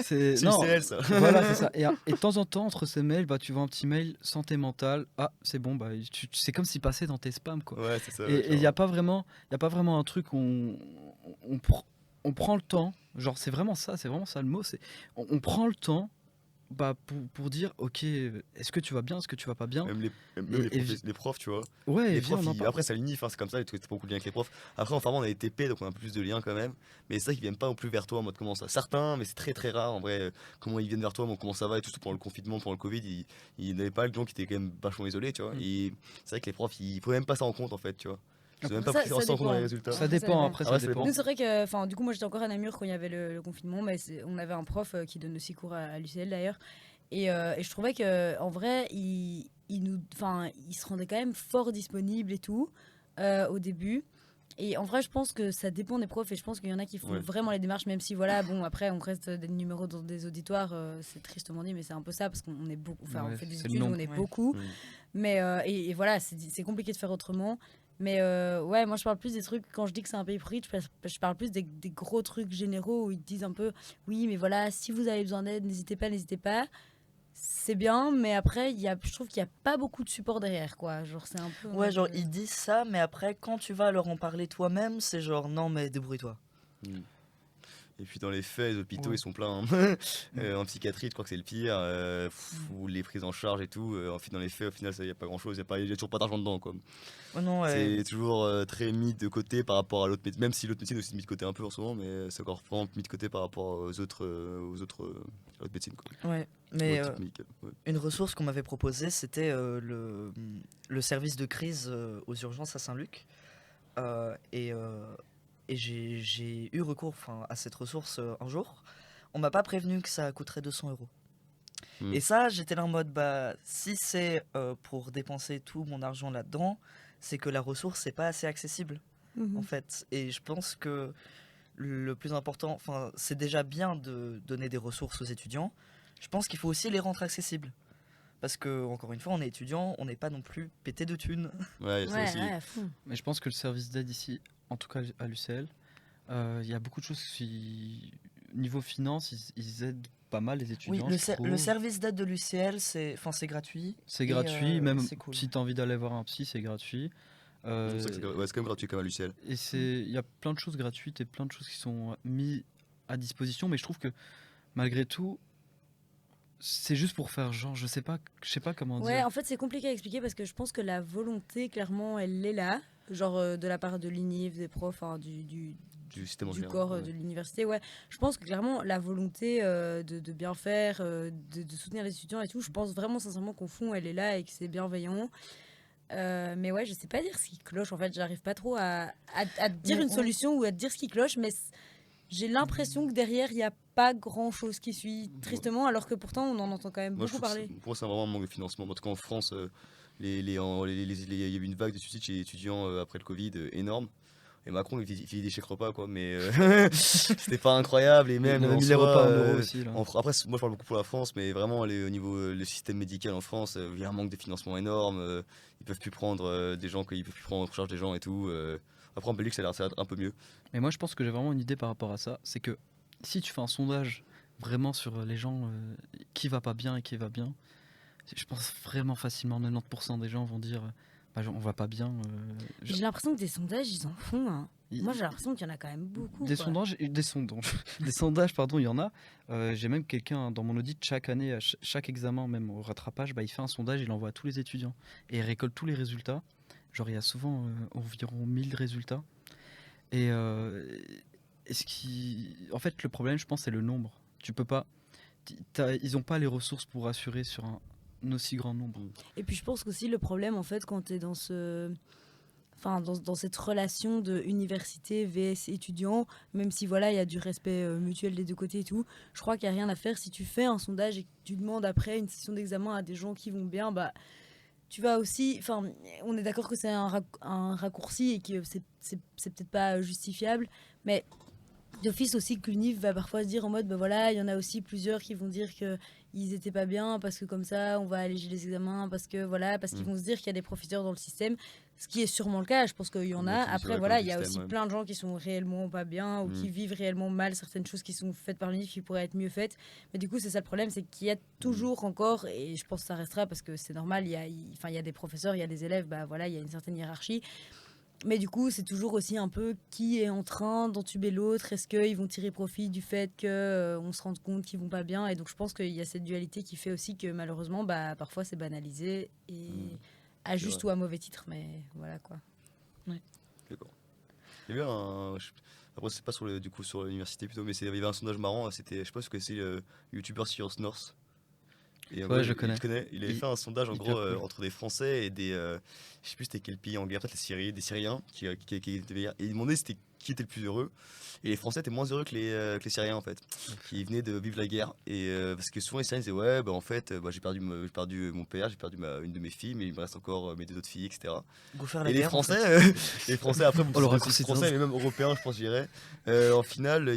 c'est C'est non. UCL, ça. Voilà, c'est ça. Et de temps en temps, entre ces mails, bah, tu vois un petit mail santé mentale. Ah, c'est bon, bah, c'est comme s'il passait dans tes spams, quoi. Ouais, c'est ça. Et il n'y a pas vraiment, un truc où on, pr- on prend le temps. Genre, c'est vraiment ça le mot. On prend le temps bah, pour dire, ok, est-ce que tu vas bien, est-ce que tu vas pas bien. Même Et les profs, tu vois. Ouais, Les viens, profs, on en parle. après, ça l'unit, c'est comme ça, les trucs, c'est pas beaucoup de lien avec les profs. Après, en pharma, on a des TP, donc on a plus de liens quand même. Mais c'est ça qu'ils viennent pas non plus vers toi en mode comment ça. Certains, mais c'est très très rare en vrai, comment ils viennent vers toi, bon, comment ça va et tout, surtout pendant le confinement, pendant le Covid, ils n'avaient pas le gens qui étaient quand même vachement isolés, tu vois. Mm. Et c'est vrai que les profs, ils prenaient même pas ça en compte en fait, tu vois. Ils ont même pas Ça- pris ça ça en compte dans les dépend. résultats. Ça Ça dépend, dépend. après, Ah ça ouais, ça dépend. dépend. Nous, c'est vrai que, enfin, du coup, moi, j'étais encore à Namur quand il y avait le confinement, mais on avait un prof qui donne aussi cours à l'UCL d'ailleurs. Et je trouvais que en vrai, il se rendait quand même fort disponible et tout au début. Et en vrai, je pense que ça dépend des profs, et je pense qu'il y en a qui font Ouais. vraiment les démarches, même si voilà, bon, après, on reste des numéros dans des auditoires, c'est tristement dit, mais c'est un peu ça, parce qu'on est beaucoup, enfin, Ouais, on fait des c'est le études, où nombre. on est Ouais. beaucoup, Mm. mais et voilà, c'est compliqué de faire autrement. Mais ouais, moi je parle plus des trucs, quand je dis que c'est un pays pourri, je parle plus des gros trucs généraux où ils te disent un peu, oui, mais voilà, si vous avez besoin d'aide, n'hésitez pas, n'hésitez pas. C'est bien, mais après, je trouve qu'il n'y a pas beaucoup de support derrière, quoi. Genre, c'est un peu. Ouais, genre ils disent ça, mais après quand tu vas leur en parler toi-même, c'est genre non mais débrouille-toi. Mm. Et puis dans les faits, les hôpitaux Ouais. ils sont pleins. Hein. En psychiatrie, je crois que c'est le pire. Ou les prises en charge et tout. Dans les faits, au final, il n'y a pas grand chose. Il y a toujours pas d'argent dedans. Quoi. Oh non, ouais. C'est toujours très mis de côté par rapport à l'autre médecine. Même si l'autre médecine est aussi mis de côté un peu en ce moment, mais c'est encore vraiment mis de côté par rapport aux autres médecines. Quoi. Ouais. Mais Aux types médicaux, ouais. une ressource qu'on m'avait proposée, c'était le service de crise aux urgences à Saint-Luc. Et j'ai eu recours à cette ressource un jour. On m'a pas prévenu que ça coûterait 200 euros. Mm. Et ça, j'étais là en mode, bah, si c'est pour dépenser tout mon argent là-dedans, c'est que la ressource n'est pas assez accessible, Mhm. en fait. Et je pense que le plus important, c'est déjà bien de donner des ressources aux étudiants. Je pense qu'il faut aussi les rendre accessibles. Parce que, encore une fois, on est étudiant, on n'est pas non plus pété de thunes. Ouais, c'est Ouais, aussi. ouais, à fond. Mais je pense que le service d'aide ici, en tout cas à l'UCL, il y a beaucoup de choses qui, niveau finance, ils aident pas mal les Oui, étudiants. le, je trouve. le service d'aide de l'UCL, c'est gratuit. C'est et, gratuit, même c'est cool. si tu as envie d'aller voir un psy, c'est gratuit. C'est pour ça que c'est quand même gratuit comme à l'UCL. Et il y a plein de choses gratuites et plein de choses qui sont mises à disposition, mais je trouve que malgré tout, c'est juste pour faire genre, je sais pas comment Ouais, dire. en fait, c'est compliqué à expliquer parce que je pense que la volonté, clairement, elle est là. Genre de la part de l'INIF, des profs, hein, du Du système en du général, corps ouais. de l'université. Ouais, je pense que clairement, la volonté de bien faire, de soutenir les étudiants et tout, je pense vraiment sincèrement qu'au fond, elle est là et que c'est bienveillant. Mais ouais, je sais pas dire ce qui cloche. En fait, j'arrive pas trop à te dire Mais une solution ou à te dire ce qui cloche, mais j'ai l'impression que derrière, il n'y a pas grand chose qui suit, tristement, alors que pourtant, on en entend quand même Moi, je beaucoup trouve que parler. pour moi, c'est vraiment un manque de financement. En tout cas, en France, il y a eu une vague de suicides chez les étudiants après le Covid énorme. Et Macron, il faisait des chèques repas, quoi. Mais c'était pas incroyable. Et même Il avait en mis les soi, repas en euros aussi. Là. après, moi, je parle beaucoup pour la France, mais vraiment, au niveau le système médical en France, il y a un manque de financement énorme. Ils peuvent plus prendre des gens, ils peuvent plus prendre en charge des gens et tout. Après, en Belgique, ça a l'air un peu mieux. Mais moi, je pense que j'ai vraiment une idée par rapport à ça. C'est que si tu fais un sondage vraiment sur les gens qui va pas bien et qui va bien, je pense vraiment facilement 90% des gens vont dire bah, on va pas bien. J'ai l'impression que des sondages, ils en font. Hein. Il- Moi, j'ai l'impression qu'il y en a quand même beaucoup. Des quoi. sondages, des sondages, pardon, il y en a. J'ai même quelqu'un dans mon audit chaque année, à chaque examen, même au rattrapage, bah, il fait un sondage, il l'envoie à tous les étudiants et il récolte tous les résultats. Genre, il y a souvent environ 1000 résultats. Et en fait, le problème, je pense, c'est le nombre. Tu peux pas. Ils n'ont pas les ressources pour assurer sur un aussi grand nombre. Et puis, je pense qu'aussi, le problème, en fait, quand tu es dans enfin, dans cette relation de université vs étudiant, même si voilà, il y a du respect mutuel des deux côtés et tout, je crois qu'il n'y a rien à faire. Si tu fais un sondage et que tu demandes après une session d'examen à des gens qui vont bien, bah, tu vas aussi, enfin, on est d'accord que c'est un raccourci et que c'est peut-être pas justifiable, mais d'office aussi que l'UNIF va parfois se dire en mode, bah voilà, il y en a aussi plusieurs qui vont dire que ils étaient pas bien parce que comme ça, on va alléger les examens, parce que voilà, parce qu'ils Mm. vont se dire qu'il y a des profiteurs dans le système, ce qui est sûrement le cas, je pense qu'il y en Il y a. a qui disent, Après, ouais, voilà, comme il y a système, aussi ouais. plein de gens qui sont réellement pas bien ou qui Mm. vivent réellement mal certaines choses qui sont faites par l'UNIF qui pourraient être mieux faites. Mais du coup, c'est ça le problème, c'est qu'il y a toujours encore, et je pense que ça restera parce que c'est normal, enfin, il y a des professeurs, il y a des élèves, bah voilà, il y a une certaine hiérarchie. Mais du coup, c'est toujours aussi un peu qui est en train d'entuber l'autre. Est-ce qu'ils vont tirer profit du fait qu'on se rende compte qu'ils vont pas bien. Et donc, je pense qu'il y a cette dualité qui fait aussi que malheureusement, bah, parfois, c'est banalisé et à C'est juste vrai. ou à mauvais titre. Mais voilà quoi. D'accord. Il y avait après, c'est pas sur du coup sur l'université plutôt, mais il y avait un sondage marrant. C'était, je sais pas si vous connaissez le youtubeur Sirius North. Et en gros, Ouais, je connais. il avait Il- fait un sondage en hyper gros cool. entre des Français et je sais plus c'était quel pays en guerre, peut-être des Syriens qui étaient et il demandait c'était qui était le plus heureux. Et les Français étaient moins heureux que les Syriens en fait, qui venaient de vivre la guerre. Et parce que souvent les Syriens disaient ouais bah en fait bah, j'ai perdu mon père, j'ai perdu une de mes filles, mais il me reste encore mes deux autres filles, etc. Go faire la Et les guerre, en fait. Français, les Français après, Oh, le c'est raccourci de Français, dingue. mais même Européens, je pense, je dirais. En finale,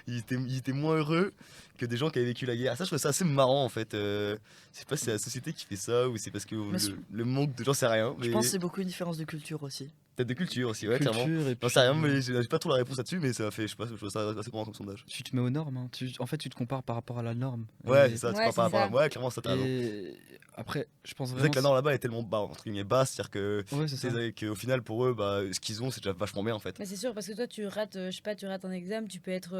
ils étaient moins heureux que des gens qui avaient vécu la guerre. Ça, je trouve ça assez marrant en fait. Je sais pas si c'est la société qui fait ça ou c'est parce que Mais le manque de gens, c'est rien. Je Mais pense que c'est beaucoup une différence de culture aussi. peut-être de culture aussi, ouais, clairement. Culture et J'en puis sais rien, mais j'ai pas trop la réponse là-dessus, mais ça fait, je sais pas, je trouve ça assez marrant comme sondage. tu te mets aux normes, hein. En fait, tu te compares par rapport à la norme. Ouais, Et- c'est ça, tu Ouais, parles par c'est rapport à. ça. Ouais, clairement, ça t'as raison. Et après, je pense C'est vrai vraiment. que la norme là-bas est tellement bas, entre guillemets basse, c'est-à-dire que Ouais, c'est ça. qu'au final pour eux, bah, ce qu'ils ont, c'est déjà vachement bien en fait. Mais c'est sûr, parce que toi, tu rates, je sais pas, tu rates un examen, tu peux être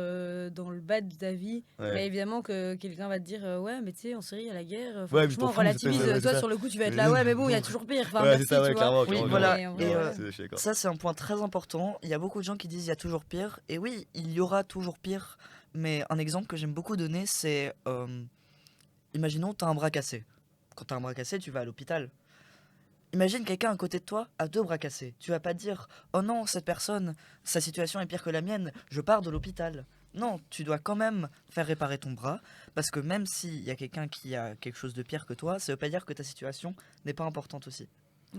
dans le bas de ta vie. Ouais. Mais évidemment que quelqu'un va te dire, ouais, mais tu sais, en Syrie, il y a la guerre. Enfin, Ouais, mais franchement, t'en fous, relativise. ouais, c'est Toi, ça. sur le coup, tu vas être là, ouais, mais bon, il y a toujours pire. Enfin, Ouais, merci, c'est ça, ouais, tu vois. clairement. Oui, clairement, voilà. clairement. Et, Ouais, je suis d'accord. Ça, c'est un point très important. Il y a beaucoup de gens qui disent il y a toujours pire. Et oui, il y aura toujours pire. Mais un exemple que j'aime beaucoup donner, c'est imaginons, tu as un bras cassé. Quand tu as un bras cassé, tu vas à l'hôpital. Imagine quelqu'un à côté de toi a deux bras cassés. Tu vas pas te dire oh non, cette personne, sa situation est pire que la mienne, je pars de l'hôpital. Non, tu dois quand même faire réparer ton bras. Parce que même s'il y a quelqu'un qui a quelque chose de pire que toi, ça veut pas dire que ta situation n'est pas importante aussi.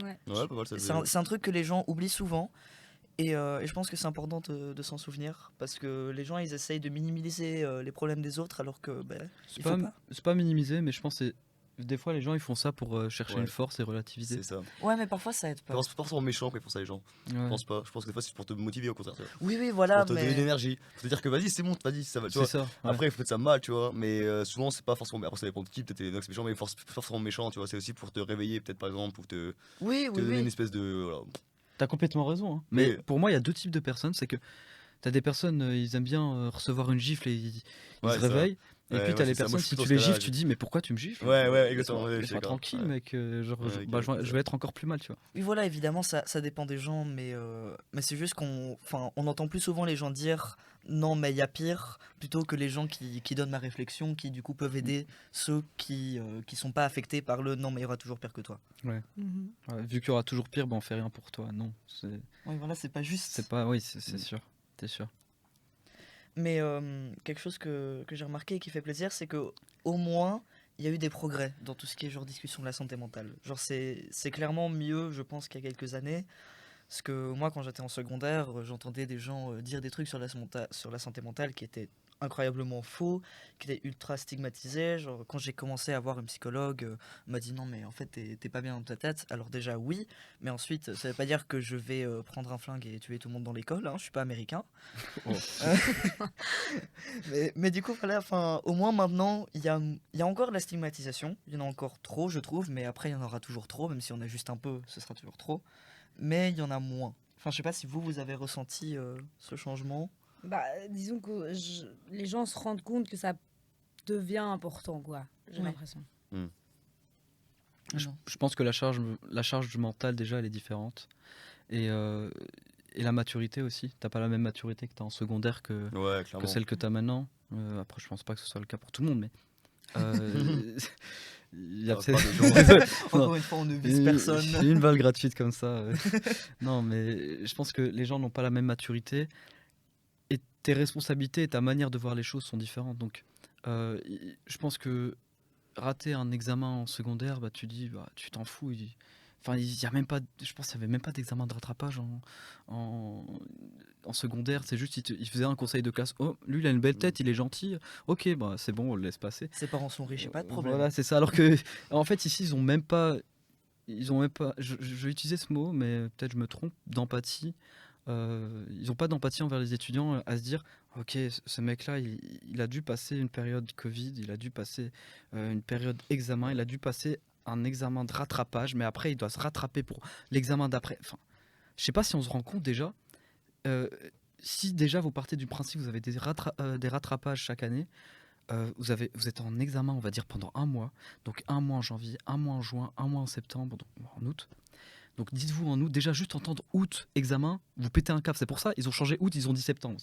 Ouais. Ouais, pas mal ça. C'est un truc que les gens oublient souvent. Et je pense que c'est important de s'en souvenir parce que les gens ils essayent de minimiser les problèmes des autres alors que ben, C'est il pas, faut pas. c'est pas minimiser, mais je pense que des fois les gens ils font ça pour chercher Ouais. une force et relativiser. C'est ça. Ouais, mais parfois ça aide pas. C'est pas forcément méchant quand ils font ça les gens. Je Ouais. pense pas. Je pense que des fois c'est pour te motiver au contraire. Tu vois. Oui, oui, voilà, Pour te donner de mais l'énergie. Pour te dire que vas-y, c'est bon, vas-y, ça va. Tu C'est vois. ça. ouais. Après, il faut faire ça mal, tu vois. Mais souvent, c'est pas forcément. Après, ça dépend de qui. Peut-être que c'est méchant, mais pas forcément méchant, tu vois. C'est aussi pour te réveiller, peut-être par exemple, pour te oui, oui, donner une oui. espèce de. Voilà. T'as complètement raison. hein. Mais Mais- pour moi, il y a deux types de personnes. C'est que t'as des personnes, ils aiment bien recevoir une gifle et ils Ouais, se ça. réveillent. Et Ouais, puis moi, t'as les c'est ça. Moi, personnes, je suis si dans tu ce les cas-là, gifles, tu dis mais pourquoi tu me gifles Ouais, ouais, Laisse-moi exactement, ouais, je suis d'accord. tranquille, Ouais. mec. Ouais, Je vais être encore plus mal, tu vois. Oui, voilà, évidemment, ça dépend des gens, mais c'est juste on entend plus souvent les gens dire non, mais il y a pire, plutôt que les gens qui donnent la réflexion, qui du coup peuvent aider ceux qui sont pas affectés par le non, mais il y aura toujours pire que toi. Mhm. Ouais, vu qu'il y aura toujours pire, ben on fait rien pour toi. Non, Oui, voilà, c'est pas juste. c'est pas. Oui, c'est sûr. T'es sûr. Mais quelque chose que j'ai remarqué et qui fait plaisir, c'est que au moins il y a eu des progrès dans tout ce qui est genre discussion de la santé mentale. Genre c'est clairement mieux, je pense, qu'il y a quelques années. Parce que moi, quand j'étais en secondaire, j'entendais des gens dire des trucs sur sur la santé mentale qui étaient incroyablement faux, qui étaient ultra stigmatisés. Genre, quand j'ai commencé à voir une psychologue, m'a dit non, mais en fait, t'es pas bien dans ta tête. Alors, déjà, oui, mais ensuite, ça veut pas dire que je vais prendre un flingue et tuer tout le monde dans l'école. Hein, je suis pas américain. Oh. Mais du coup, voilà, enfin, au moins maintenant, il y a encore de la stigmatisation. Il y en a encore trop, je trouve, mais après, il y en aura toujours trop, même si on a juste un peu, ce sera toujours trop. Mais il y en a moins. Enfin, je sais pas si vous avez ressenti ce changement. Bah, disons que les gens se rendent compte que ça devient important, quoi. J'ai Ouais. l'impression. Je pense que la charge mentale déjà elle est différente et la maturité aussi. T'as pas la même maturité que t'as en secondaire Ouais, clairement. que celle que t'as maintenant. Après je pense pas que ce soit le cas pour tout le monde, mais Il y a On peut-être- parle des gens. Encore une fois, on ne vise personne. Une balle gratuite comme ça. Non, mais je pense que les gens n'ont pas la même maturité et tes responsabilités et ta manière de voir les choses sont différentes. Donc, je pense que rater un examen en secondaire, bah, tu dis, bah, tu t'en fous. Enfin, il y a même pas, je pense qu'il n'y avait même pas d'examen de rattrapage en, en secondaire. C'est juste, il faisait un conseil de classe. Oh, lui, il a une belle tête, il est gentil. Ok, bah, c'est bon, on le laisse passer. Ses parents sont riches, et pas de problème. Voilà, c'est ça. Alors que, en fait, ici, ils ont même pas. Je vais utiliser ce mot, mais peut-être je me trompe, d'empathie. Ils n'ont pas d'empathie envers les étudiants à se dire, ok, ce mec-là, il a dû passer une période Covid, il a dû passer une période examen, il a dû passer un examen de rattrapage, mais après, il doit se rattraper pour l'examen d'après. Enfin, je sais pas si on se rend compte déjà. euh, Si déjà vous partez du principe que vous avez des rattrapages chaque année, vous êtes en examen, on va dire, pendant un mois. Donc un mois en janvier, un mois en juin, un mois en septembre, donc en août. Donc dites-vous en août, déjà juste entendre août, examen, vous pétez un câble. C'est pour ça, ils ont changé août, ils ont dit septembre.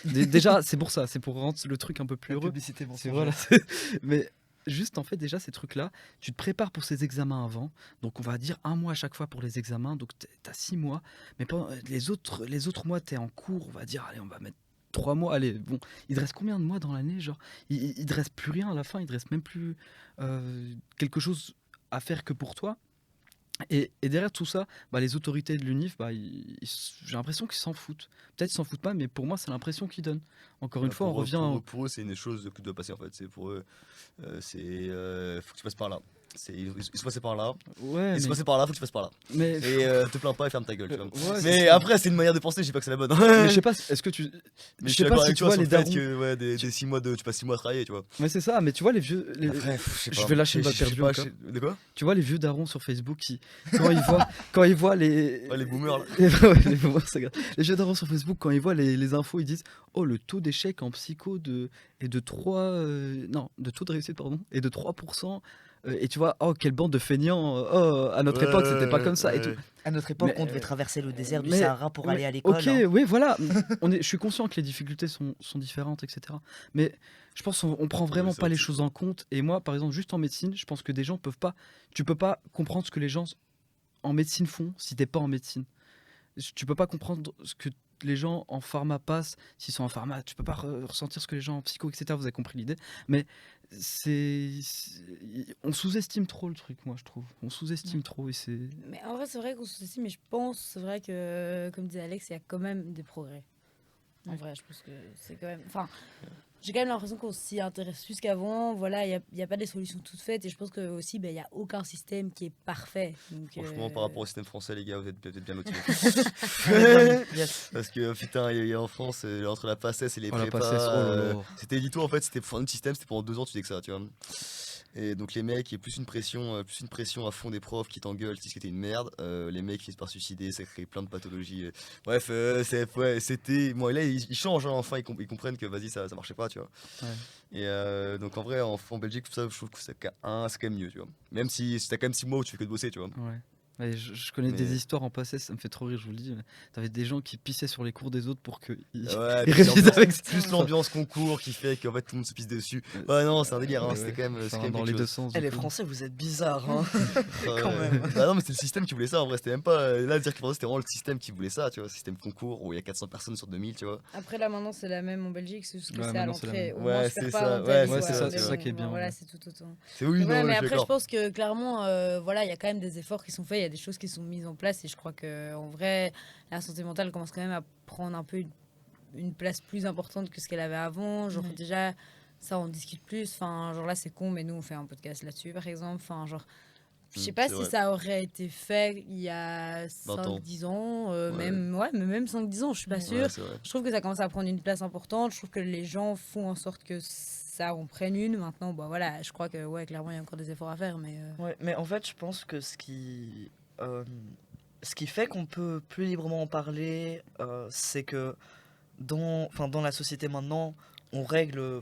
Déjà, c'est pour ça, c'est pour rendre le truc un peu plus La heureux. publicité C'est mensongère. voilà, mais juste en fait déjà ces trucs-là, tu te prépares pour ces examens avant. Donc on va dire un mois à chaque fois pour les examens. Donc t'as 6 mois, mais pendant les autres mois t'es en cours. On va dire allez on va mettre 3 mois. Allez bon, il te reste combien de mois dans l'année genre il te reste plus rien à la fin. Il te reste même plus quelque chose à faire que pour toi. Et derrière tout ça, bah, les autorités de l'UNIF, bah, j'ai l'impression qu'ils s'en foutent. Peut-être qu'ils s'en foutent pas, mais pour moi, c'est l'impression qu'ils donnent. Encore une fois, on revient. Pour eux, c'est une chose que tu dois passer en fait. C'est pour eux, faut que tu passes par là. Ils sont passés par là. Ouais, Ils sont passés par là, faut que tu passes par là. mais, Et te plains pas et ferme ta gueule. Tu vois. ouais, c'est Mais ça. après, c'est une manière de penser, je dis pas que c'est la bonne. Mais je sais pas, est-ce que tu. Mais je je suis sais d'accord pas si avec tu toi vois sur les le fait darons. que ouais, des 6 mois tu passes 6 mois à travailler, tu vois. Mais c'est ça, mais tu vois les vieux. Après, je sais Je pas. vais lâcher une balle Je sais perdue pas, encore. de quoi Tu vois les vieux darons sur Facebook qui, quand ils voient les. Ouais, les boomers là. Ouais, les boomers, c'est grave. Les vieux darons sur Facebook, quand ils voient les infos, ils disent oh, le taux d'échec en psycho est de 3. Non, de taux de réussite, pardon, est de 3%. Et tu vois, oh, quelle bande de feignants. Oh, à notre époque, c'était pas comme ça et tout. À notre époque, Mais, on devait traverser le désert du mais- Sahara pour aller à mais, l'école. Ok, hein. oui, voilà. Je suis conscient que les difficultés sont différentes, etc. Mais je pense qu'on prend vraiment c'est pas vrai les que c'est choses en compte. Et moi, par exemple, juste en médecine, je pense que des gens peuvent pas. Tu peux pas comprendre ce que les gens en médecine font si t'es pas en médecine. Tu peux pas comprendre ce que les gens en pharma passent s'ils sont en pharma. Tu peux pas ressentir ce que les gens en psycho, etc. Vous avez compris l'idée. Mais on sous-estime trop le truc, moi, je trouve. On sous-estime trop et c'est. Mais en vrai, c'est vrai qu'on sous-estime, mais je pense, c'est vrai que, comme disait Alex, il y a quand même des progrès. En vrai, je pense que c'est quand même. Enfin, j'ai quand même l'impression qu'on s'y intéresse plus qu'avant. Voilà, il n'y a pas des solutions toutes faites. Et je pense que aussi, il n'y a aucun système qui est parfait. Donc, Franchement, par rapport au système français, les gars, vous êtes peut-être bien motivés. Yes. Parce que putain, il y a en France, entre la PACES et les Oh, la prépas, PACES, oh là là. c'était édito en fait, c'était pour un autre système, c'était pendant 2 ans, tu fais que ça, tu vois. Et donc les mecs, il y a plus une pression à fond des profs qui t'engueulent, qui disent que t'es une merde. Les mecs finissent par se suicider, ça crée plein de pathologies. Bref, c'était. Bon, et là, ils changent, hein, enfin, ils comprennent que vas-y, ça marchait pas, tu vois. Ouais. Et donc en vrai, en Belgique, tout ça, je trouve que c'est quand même mieux, tu vois. Même si t'as quand même 6 mois où tu fais que de bosser, tu vois. Ouais. Ouais, je connais Mais- des histoires en passé, ça me fait trop rire, je vous le dis. T'avais des gens qui pissaient sur les cours des autres pour qu'ils Ouais, ils puis révisent l'ambiance- avec ça. plus l'ambiance concours qui fait qu'en fait tout le monde se pisse dessus. Ouais, non, c'est un délire, hein, Ouais, c'était ouais. quand même, c'est Enfin, quand même dans quelque les deux chose. sens. Eh, du les coup. Français, vous êtes bizarres. Hein. Ouais. quand même. Bah non, mais c'était le système qui voulait ça en vrai, c'était même pas. Là, dire qu'il c'était vraiment le système qui voulait ça, tu vois. Système concours où il y a 400 personnes sur 2000, tu vois. Après, là, maintenant, c'est la même en Belgique. C'est juste que Ouais, c'est à maintenant, c'est la l'entrée. même. Au Ouais, moins, je c'est perds ça. pas en Ouais, Italie, ouais, quoi, c'est ça, mais c'est ça bon, qui est bien, Voilà, ouais. c'est tout autant. C'est oui, Voilà, non, mais je suis après, je d'accord. pense que clairement, voilà, il y a quand même des efforts qui sont faits, il y a des choses qui sont mises en place, et je crois que en vrai, la santé mentale commence quand même à prendre un peu une place plus importante que ce qu'elle avait avant. Genre déjà, ça on discute plus. Enfin, genre là, c'est con, mais nous on fait un podcast là-dessus, par exemple. Enfin, genre, je sais pas c'est si vrai. ça aurait été fait il y a 20 ans. 5-10 ans, Ouais. mais même 5-10 ans, je suis pas Ouais, sûre. Ouais, c'est vrai. Je trouve que ça commence à prendre une place importante. Je trouve que les gens font en sorte que ça en prenne une. Maintenant, bah voilà, je crois que ouais, clairement, il y a encore des efforts à faire, mais Ouais, mais en fait, je pense que ce qui fait qu'on peut plus librement en parler, c'est que dans la société maintenant, on règle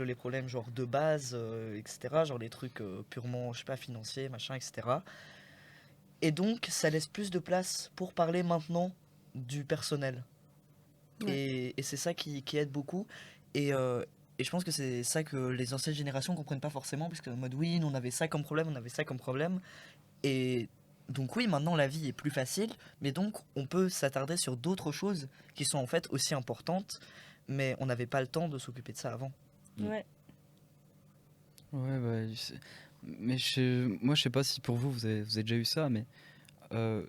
les problèmes genre de base, etc. Genre les trucs purement, je sais pas, financiers, machin, etc. Et donc, ça laisse plus de place pour parler maintenant du personnel. Ouais. Et c'est ça qui aide beaucoup. Et Et je pense que c'est ça que les anciennes générations comprennent pas forcément, parce qu'en mode oui, nous on avait ça comme problème, on avait ça comme problème. Et donc oui, maintenant la vie est plus facile, mais donc on peut s'attarder sur d'autres choses qui sont en fait aussi importantes, mais on n'avait pas le temps de s'occuper de ça avant. Ouais. Ouais, bah, mais moi, je sais pas si pour vous, vous avez déjà eu ça, mais euh,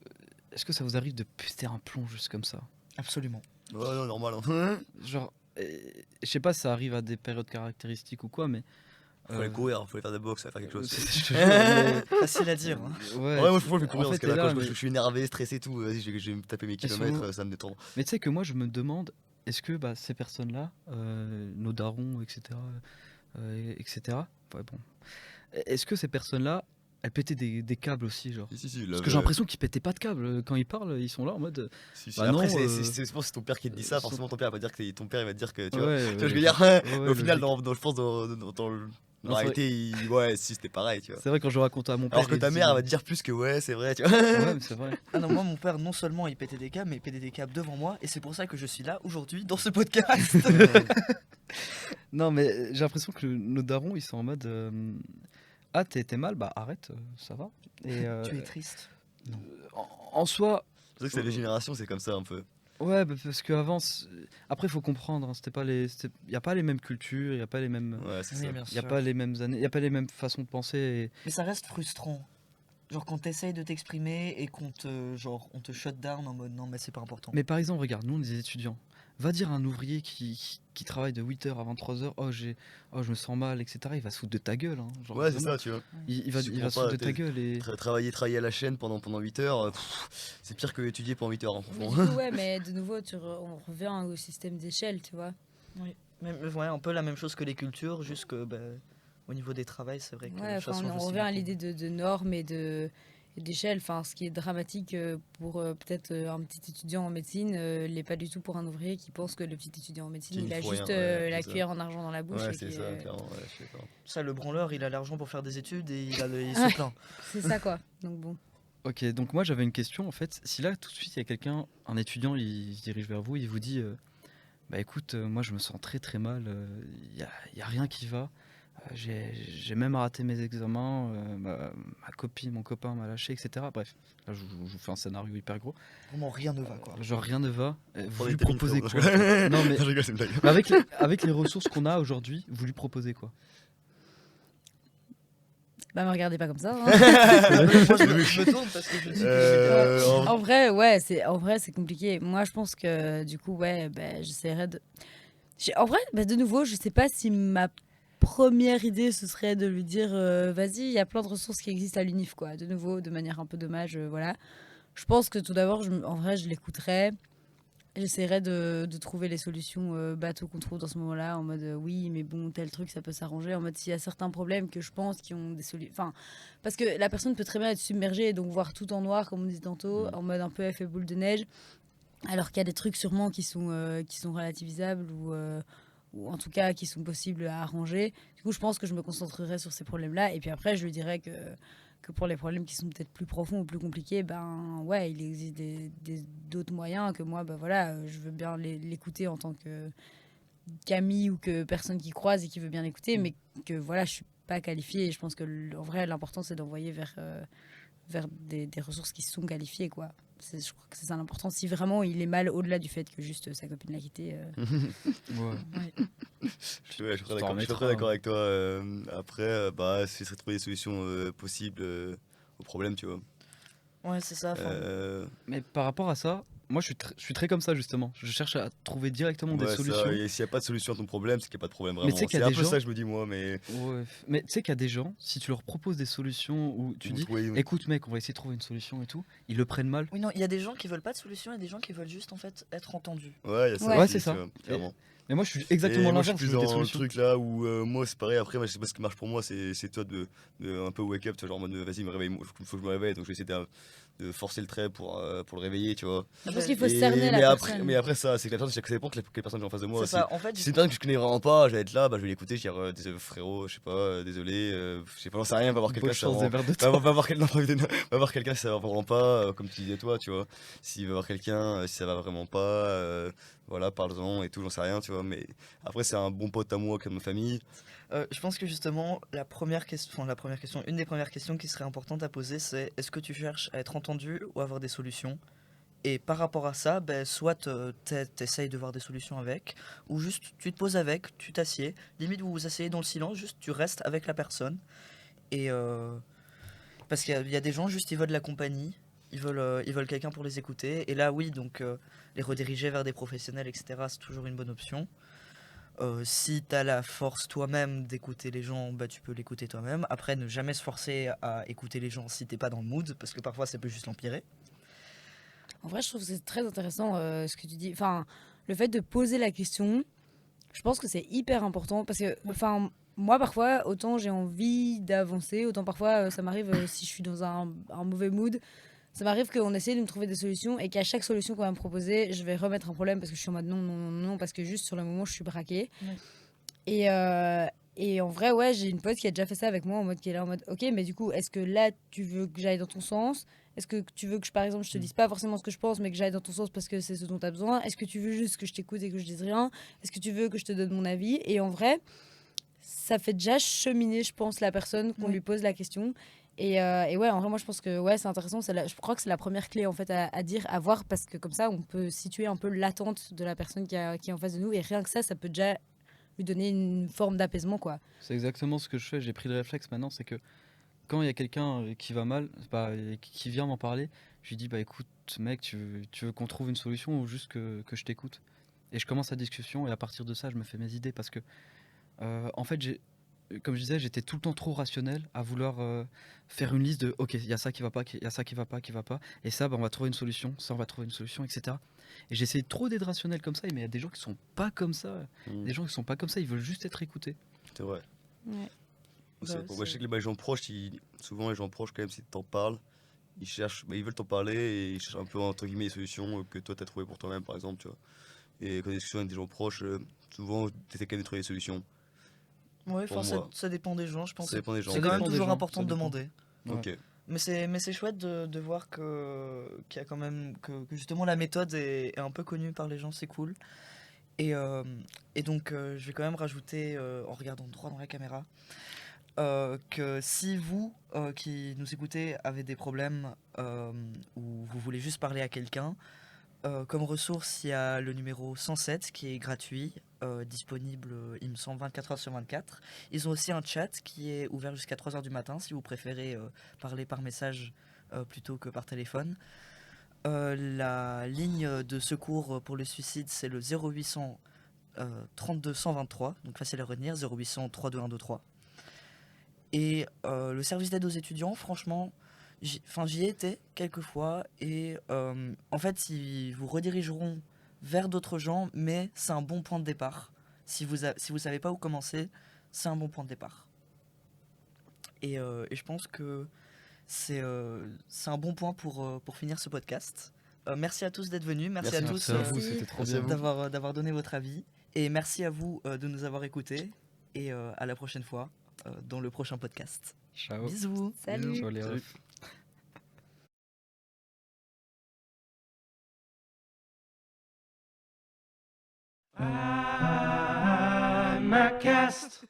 est-ce que ça vous arrive de péter un plomb juste comme ça? Absolument. Ouais, non, normal. Hein. Genre, je sais pas si ça arrive à des périodes caractéristiques ou quoi, mais. Faut aller courir, faut aller faire des box, faut aller faire quelque chose. Je te jure, mais- Facile à dire. Hein. Ouais, Ouais, moi je fais en courir fait, parce que t'es là, là, quand mais- je suis énervé, stressé et tout, vas-y, je vais me taper mes kilomètres, souvent- ça me détend. Mais tu sais que moi, je me demande, est-ce que bah, ces personnes-là, nos darons, etc., etc., ouais, bon, est-ce que ces personnes-là, elles pétaient des câbles aussi, genre? Si, Parce que j'ai l'impression qu'ils pétaient pas de câbles. Quand ils parlent, ils sont là en mode. Si. Bah Après, non, c'est souvent c'est ton père qui te dit ça, son- forcément ton père va dire que ton père il va te dire que tu Ouais, vois. ouais, Tu vois, je veux ouais, dire, ouais, mais au final, logique. je pense dans Non, la c'est réalité, ouais, si c'était pareil, tu vois. C'est vrai, quand je raconte à mon père. Alors que il ta dit- mère elle va te dire plus que ouais, c'est vrai, tu vois. Ouais, mais c'est vrai. Ah non, moi mon père non seulement il pétait des câbles, mais il pétait des câbles devant moi, et c'est pour ça que je suis là aujourd'hui dans ce podcast. Non, mais j'ai l'impression que nos darons, ils sont en mode. Ah, t'es mal, bah arrête, ça va. Et, Tu es triste. en soi, C'est vrai que c'est les générations, c'est comme ça un peu. ouais, bah, parce qu'avant, après, il faut comprendre, hein, il n'y a pas les mêmes cultures, il n'y a pas les mêmes. Ouais, c'est Oui, ça. bien Il n'y a sûr. pas les mêmes années, il n'y a pas les mêmes façons de penser. Mais ça reste frustrant. Genre quand t'essayes de t'exprimer et on te shut down en mode non mais c'est pas important. Mais par exemple, regarde, nous, on est des étudiants. Va dire à un ouvrier qui travaille de 8h à 23h, oh, je me sens mal, etc. Il va se foutre de ta gueule. Hein, genre, Ouais, c'est vraiment. ça, tu vois. Il va Je se comprends foutre pas, de ta t'es- gueule. Et... Travailler à la chaîne pendant 8 heures, c'est pire que étudier pendant 8 heures. Hein, Mais franchement. du coup, ouais, mais de nouveau, on revient au système d'échelle, tu vois. Mais ouais, un peu la même chose que les cultures, juste que au niveau des travails, c'est vrai que Ouais, les choses enfin, changent on aussi revient à beaucoup. l'idée de normes et d'échelle. Enfin, ce qui est dramatique pour peut-être un petit étudiant en médecine l'est pas du tout pour un ouvrier qui pense que le petit étudiant en médecine, Qui il n'y a faut juste rien, ouais, la c'est ça. cuillère en argent dans la bouche. Ouais, et c'est qui, ça, clairement, ouais, je suis d'accord. Ça, le branleur, il a l'argent pour faire des études et il Ouais. se plaint. C'est ça, quoi. Donc bon. Ok, donc moi, j'avais une question, en fait. Si là, tout de suite, il y a quelqu'un, un étudiant, il se dirige vers vous, il vous dit, bah écoute, moi, je me sens très très mal, y a rien qui va. J'ai même raté mes examens, ma copine, mon copain m'a lâché, etc. Bref, là je vous fais un scénario hyper gros. Vraiment rien ne va quoi. Genre rien ne va. Vous Prends lui des Tamiflu, proposez non, quoi? je rigole. Non mais Je rigole, c'est une blague. mais avec les ressources qu'on a aujourd'hui, vous lui proposez quoi? Bah, me regardez pas comme ça. hein. Moi, je me tourne parce que je dis que En vrai, ouais, c'est compliqué. Moi, je pense que du coup, ouais, bah, j'essaierais de. En vrai, bah, de nouveau, je sais pas si ma première idée ce serait de lui dire vas-y, il y a plein de ressources qui existent à l'UNIF, quoi. De nouveau, de manière un peu dommage, voilà. Je pense que tout d'abord, en vrai, je l'écouterais. J'essaierais de trouver les solutions bateau qu'on trouve dans ce moment-là, en mode oui, mais bon, tel truc, ça peut s'arranger. En mode s'il y a certains problèmes que je pense qui ont des solutions. Enfin, parce que la personne peut très bien être submergée et donc voir tout en noir, comme on disait tantôt, en mode un peu effet boule de neige. Alors qu'il y a des trucs sûrement qui sont relativisables ou en tout cas qui sont possibles à arranger. Du coup, je pense que je me concentrerai sur ces problèmes-là. Et puis après, je lui dirais que pour les problèmes qui sont peut-être plus profonds ou plus compliqués, ben ouais, il existe d'autres moyens que moi, ben voilà, je veux bien l'écouter en tant que qu'ami ou que personne qui croise et qui veut bien l'écouter, mais que voilà, je suis pas qualifiée. Et je pense que en vrai, l'important c'est d'envoyer vers des ressources qui sont qualifiées, quoi. Je crois que c'est ça l'important. Si vraiment il est mal au-delà du fait que juste sa copine l'a quitté. Ouais. Ouais, je suis t'en très d'accord remettras, hein. avec toi. Après, bah, ce serait de trouver des solutions possibles au problème, tu vois. Ouais, c'est ça. enfin, Mais par rapport à ça, moi je suis très comme ça justement. Je cherche à trouver directement des Ouais, ça, solutions. et s'il n'y a pas de solution à ton problème, c'est qu'il n'y a pas de problème Mais vraiment. tu sais qu'il y C'est a un des peu gens- ça que je me dis moi, mais. Ouais. Mais tu sais qu'il y a des gens, si tu leur proposes des solutions ou tu dis Oui, écoute mec, on va essayer de trouver une solution et tout, ils le prennent mal. Oui, non, il y a des gens qui veulent pas de solution et des gens qui veulent juste en fait être entendus. ouais, il y a ça. Ouais, aussi, c'est tu ça. vois, clairement. Mais moi je suis exactement Et moi, je l'inverse, suis je plus veux des dans le solutions. truc là où moi c'est pareil. Après, moi, je sais pas ce qui marche pour moi, c'est toi de un peu wake up, tu vois, genre en mode vas-y, me réveille, faut que je me réveille, donc je vais essayer de forcer le trait pour le réveiller, tu vois. Je pense qu'il faut Et- cerner la mais après, personne. mais après ça, c'est que la personne, ça dépend que les personnes qui sont en face de moi. C'est Si, ça, en fait, si c'est une personne que je connais vraiment pas, je vais être là, bah, je vais l'écouter, je vais dire désolé, frérot, je sais pas, désolé, je sais pas, j'en sais rien, va voir quelqu'un Bonne si ça chance des va verres de va, temps. va voir va voir quelqu'un si ça va vraiment pas, comme tu disais toi, tu vois. S'il va voir quelqu'un, si ça va vraiment pas, voilà, parle-en et tout, j'en sais rien, tu vois. vois. Mais après, c'est un bon pote à moi comme ma famille. Je pense que justement, une des premières questions qui serait importante à poser, c'est est-ce que tu cherches à être entendu ou à avoir des solutions? Et par rapport à ça, ben, soit t'essayes de voir des solutions avec, ou juste tu te poses avec, tu t'assieds, limite vous vous asseyez dans le silence, juste tu restes avec la personne. Et parce qu'il y a des gens, juste ils veulent de la compagnie, ils veulent quelqu'un pour les écouter. Et là, oui, donc les rediriger vers des professionnels, etc., c'est toujours une bonne option. Si t'as la force toi-même d'écouter les gens, bah tu peux l'écouter toi-même. Après, ne jamais se forcer à écouter les gens si t'es pas dans le mood, parce que parfois ça peut juste l'empirer. En vrai, je trouve que c'est très intéressant ce que tu dis. Enfin, le fait de poser la question, je pense que c'est hyper important parce que, enfin, moi parfois, autant j'ai envie d'avancer, autant parfois ça m'arrive si je suis dans un mauvais mood, ça m'arrive qu'on essaie de me trouver des solutions et qu'à chaque solution qu'on va me proposer, je vais remettre un problème parce que je suis en mode non, non, non, non, parce que juste sur le moment, je suis braquée. Ouais. Et, euh, et en vrai, ouais, j'ai une pote qui a déjà fait ça avec moi, en mode qui est là en mode, ok, mais du coup, est-ce que là, tu veux que j'aille dans ton sens? Est-ce que tu veux que, par exemple, je te dise pas forcément ce que je pense, mais que j'aille dans ton sens parce que c'est ce dont tu as besoin? Est-ce que tu veux juste que je t'écoute et que je dise rien? Est-ce que tu veux que je te donne mon avis? Et en vrai, ça fait déjà cheminer, je pense, la personne qu'on Ouais. lui pose la question. Et ouais, en vrai, moi, je pense que ouais, c'est intéressant. Je crois que c'est la première clé, en fait, à dire, à voir, parce que comme ça, on peut situer un peu l'attente de la personne qui est en face de nous. Et rien que ça peut déjà lui donner une forme d'apaisement, quoi. C'est exactement ce que je fais. J'ai pris le réflexe maintenant, c'est que quand il y a quelqu'un qui va mal, bah, et qui vient m'en parler, je lui dis bah écoute mec, tu veux qu'on trouve une solution ou juste que je t'écoute? Et je commence la discussion et à partir de ça, je me fais mes idées parce que en fait, comme je disais, j'étais tout le temps trop rationnel à vouloir faire une liste de ok, il y a ça qui va pas, il y a ça qui va pas, qui va pas, et ça, bah, on va trouver une solution, ça, on va trouver une solution, etc. Et j'essaie trop d'être rationnel comme ça, mais il y a des gens qui sont pas comme ça. Des gens qui sont pas comme ça, ils veulent juste être écoutés. C'est vrai. Ouais. C'est Bah, pour moi, je c'est- sais que les gens proches, souvent les gens proches, quand même, si t'en parles, ils cherchent, ils veulent t'en parler et ils cherchent un peu, entre guillemets, les solutions que toi t'as trouvé pour toi-même, par exemple, tu vois. Et quand tu discutes avec des gens proches, souvent, t'essaies quand même de trouver des solutions. Ouais, Pour enfin, ça, moi, ça dépend des gens, je pense. ça dépend des gens. C'est quand même dépend des toujours gens, important ça de dépend. demander. Ouais. Ok. Mais c'est chouette de voir qu'il y a quand même que justement la méthode est un peu connue par les gens, c'est cool. Et, euh, et donc je vais quand même rajouter en regardant droit dans la caméra que si vous qui nous écoutez avez des problèmes ou vous voulez juste parler à quelqu'un, comme ressource il y a le numéro 107 qui est gratuit, disponible il me semble 24 heures sur 24. Ils ont aussi un chat qui est ouvert jusqu'à 3 heures du matin si vous préférez parler par message plutôt que par téléphone. La ligne de secours pour le suicide c'est le 0800 32 123, donc facile à retenir, 0800 32123. Et le service d'aide aux étudiants, franchement, j'y ai été quelques fois et en fait, ils vous redirigeront vers d'autres gens, mais c'est un bon point de départ. Si vous savez pas où commencer, c'est un bon point de départ. Et je pense que c'est un bon point pour finir ce podcast. Merci à tous d'être venus, merci à Merci. tous Merci à vous, Merci. c'était trop Merci à bien. vous. d'avoir donné votre avis. Et merci à vous de nous avoir écoutés. Et à la prochaine fois dans le prochain podcast. Ciao. Bisous. Salut. Ciao les Salut. refs. I'm a cast.